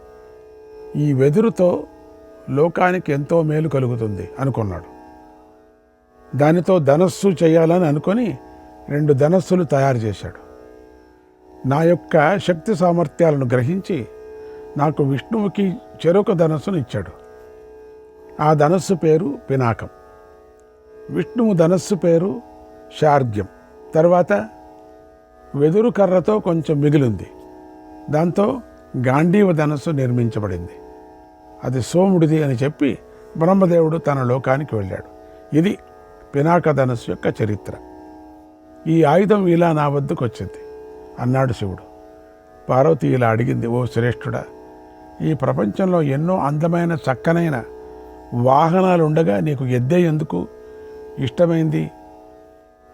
ఈ వెదురుతో లోకానికి ఎంతో మేలు కలుగుతుంది అనుకున్నాడు. దానితో ధనస్సు చేయాలని అనుకొని 2 ధనస్సులు తయారు చేశాడు. నా యొక్క శక్తి సామర్థ్యాలను గ్రహించి నాకు విష్ణువుకి చెరొక ధనస్సును ఇచ్చాడు. ఆ ధనస్సు పేరు పినాకం. విష్ణువు ధనస్సు పేరు శార్గ్యం. తర్వాత వెదురు కర్రతో కొంచెం మిగిలింది. దాంతో గాంధీవ ధనస్సు నిర్మించబడింది. అది సోముడిది అని చెప్పి బ్రహ్మదేవుడు తన లోకానికి వెళ్ళాడు. ఇది పినాక ధనస్సు యొక్క చరిత్ర. ఈ ఆయుధం ఇలా నా వద్దకు వచ్చింది అన్నాడు శివుడు. పార్వతి ఇలా అడిగింది, ఓ శ్రేష్ఠుడా, ఈ ప్రపంచంలో ఎన్నో అందమైన చక్కనైన వాహనాలు ఉండగా నీకు ఎద్దే ఎందుకు ఇష్టమైంది?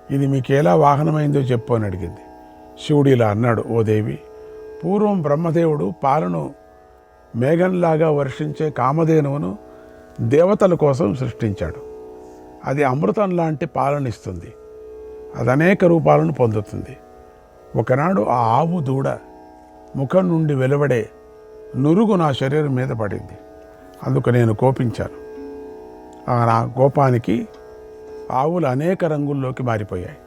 ఇది మీకెలా వాహనమైందో చెప్పు అని అడిగింది. శివుడు ఇలా అన్నాడు, ఓ దేవి, పూర్వం బ్రహ్మదేవుడు పాలను మేఘంలాగా వర్షించే కామధేనువును దేవతల కోసం సృష్టించాడు. అది అమృతం లాంటి పాలనిస్తుంది. అది అనేక రూపాలను పొందుతుంది. ఒకనాడు ఆ ఆవు దూడ ముఖం నుండి వెలువడే నురుగు నా శరీరం మీద పడింది. అందుకు నేను కోపించాను. నా కోపానికి ఆవులు అనేక రంగుల్లోకి మారిపోయాయి.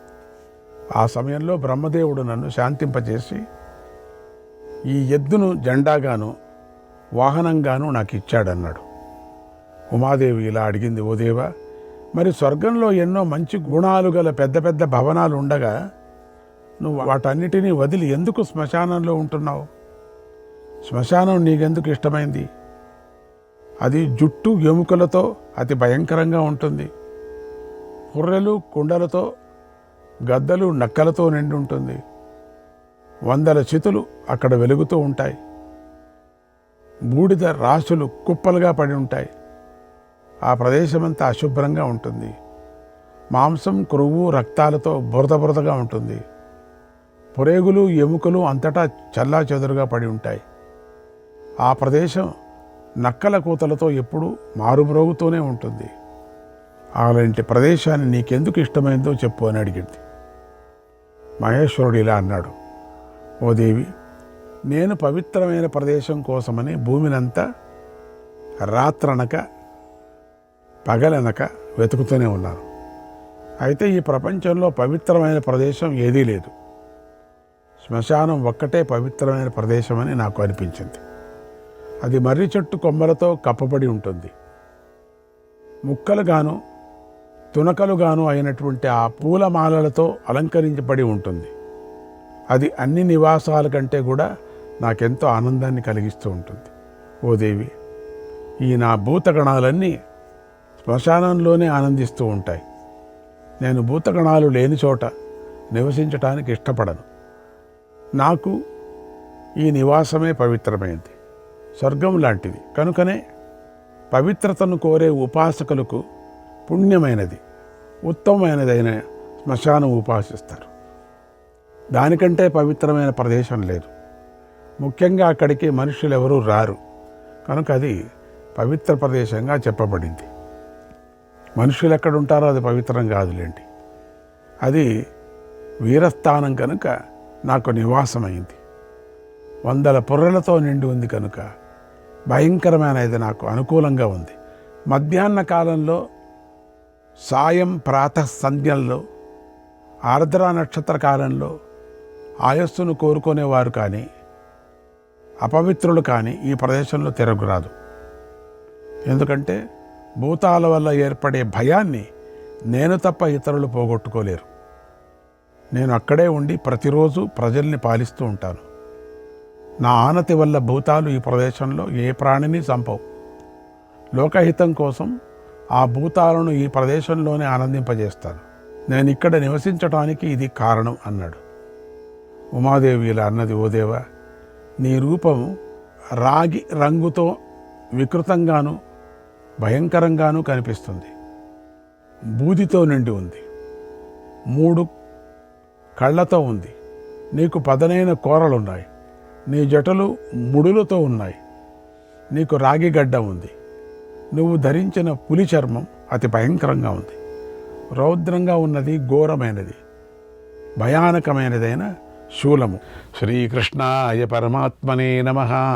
ఆ సమయంలో బ్రహ్మదేవుడు నన్ను శాంతింపజేసి ఈ ఎద్దును జెండాగాను వాహనంగాను నాకు ఇచ్చాడన్నాడు. ఉమాదేవి ఇలా అడిగింది, ఓ దేవా, మరి స్వర్గంలో ఎన్నో మంచి గుణాలు గల పెద్ద పెద్ద భవనాలు ఉండగా నువ్వు వాటన్నిటినీ వదిలి ఎందుకు శ్మశానంలో ఉంటున్నావు? శ్మశానం నీకెందుకు ఇష్టమైంది? అది జుట్టు ఎముకలతో అతి భయంకరంగా ఉంటుంది. పుర్రెలు కుండలతో, గద్దలు నక్కలతో నిండి ఉంటుంది. 100 చితులు అక్కడ వెలుగుతూ ఉంటాయి. బూడిద రాసులు కుప్పలుగా పడి ఉంటాయి. ఆ ప్రదేశమంతా అశుభ్రంగా ఉంటుంది. మాంసం, క్రొవ్వు, రక్తాలతో బురదగా ఉంటుంది. పురేగులు, ఎముకలు అంతటా చల్లా చెదురుగా పడి ఉంటాయి. ఆ ప్రదేశం నక్కల కూతలతో ఎప్పుడూ మారుమ్రోగుతూనే ఉంటుంది. అలాంటి ప్రదేశాన్ని నీకెందుకు ఇష్టమైందో చెప్పు అని అడిగింది. మహేశ్వరుడు ఇలా అన్నాడు, ఓ దేవి, నేను పవిత్రమైన ప్రదేశం కోసమని భూమినంతా రాత్రనక పగలనక వెతుకుతూనే ఉన్నాను. అయితే ఈ ప్రపంచంలో పవిత్రమైన ప్రదేశం ఏదీ లేదు. శ్మశానం ఒక్కటే పవిత్రమైన ప్రదేశం అని నాకు అనిపించింది. అది మర్రి చెట్టు కొమ్మలతో కప్పబడి ఉంటుంది. ముక్కలుగాను తునకలుగాను అయినటువంటి ఆ పూలమాలలతో అలంకరించబడి ఉంటుంది. అది అన్ని నివాసాల కంటే కూడా నాకెంతో ఆనందాన్ని కలిగిస్తూ ఉంటుంది. ఓ దేవి, ఈ నా భూతగణాలన్నీ శ్మశానంలోనే ఆనందిస్తూ ఉంటాయి. నేను భూతగణాలు లేని చోట నివసించటానికి ఇష్టపడను. నాకు ఈ నివాసమే పవిత్రమైనది, స్వర్గం లాంటిది. కనుకనే పవిత్రతను కోరే ఉపాసకులకు పుణ్యమైనది, ఉత్తమమైనదైన శ్మశానం ఉపాసిస్తారు. దానికంటే పవిత్రమైన ప్రదేశం లేదు. ముఖ్యంగా అక్కడికి మనుషులు ఎవరూ రారు. కనుక అది పవిత్ర ప్రదేశంగా చెప్పబడింది. మనుషులు ఎక్కడుంటారో అది పవిత్రం కాదులేండి. అది వీరస్థానం కనుక నాకు నివాసమైంది. 100 పుర్రెలతో నిండి ఉంది కనుక భయంకరమైనది నాకు అనుకూలంగా ఉంది. మధ్యాహ్న కాలంలో, సాయం ప్రాతః సంధ్యల్లో, ఆర్ద్ర నక్షత్ర కాలంలో ఆయస్సును కోరుకునేవారు కానీ అపవిత్రులు కానీ ఈ ప్రదేశంలో తిరగరాదు. ఎందుకంటే భూతాల వల్ల ఏర్పడే భయాన్ని నేను తప్ప ఇతరులు పోగొట్టుకోలేరు. నేను అక్కడే ఉండి ప్రతిరోజు ప్రజల్ని పాలిస్తూ ఉంటాను. నా ఆనతి వల్ల భూతాలు ఈ ప్రదేశంలో ఏ ప్రాణిని చంపవు. లోకహితం కోసం ఆ భూతాలను ఈ ప్రదేశంలోనే ఆనందింపజేస్తాను. నేను ఇక్కడ నివసించటానికి ఇది కారణం అన్నాడు. ఉమాదేవి ఇలా అన్నది, ఓ దేవా, నీ రూపము రాగి రంగుతో వికృతంగాను భయంకరంగానూ కనిపిస్తుంది. బూదితో నిండి ఉంది. 3 కళ్ళతో ఉంది. నీకు పదనైన కోరలున్నాయి. నీ జటలు ముడులతో ఉన్నాయి. నీకు రాగి గడ్డ ఉంది. నువ్వు ధరించిన పులి చర్మం అతి భయంకరంగా ఉంది. రౌద్రంగా ఉన్నది, ఘోరమైనది, భయానకమైనదైన శూలము. శ్రీకృష్ణాయ పరమాత్మనే నమః.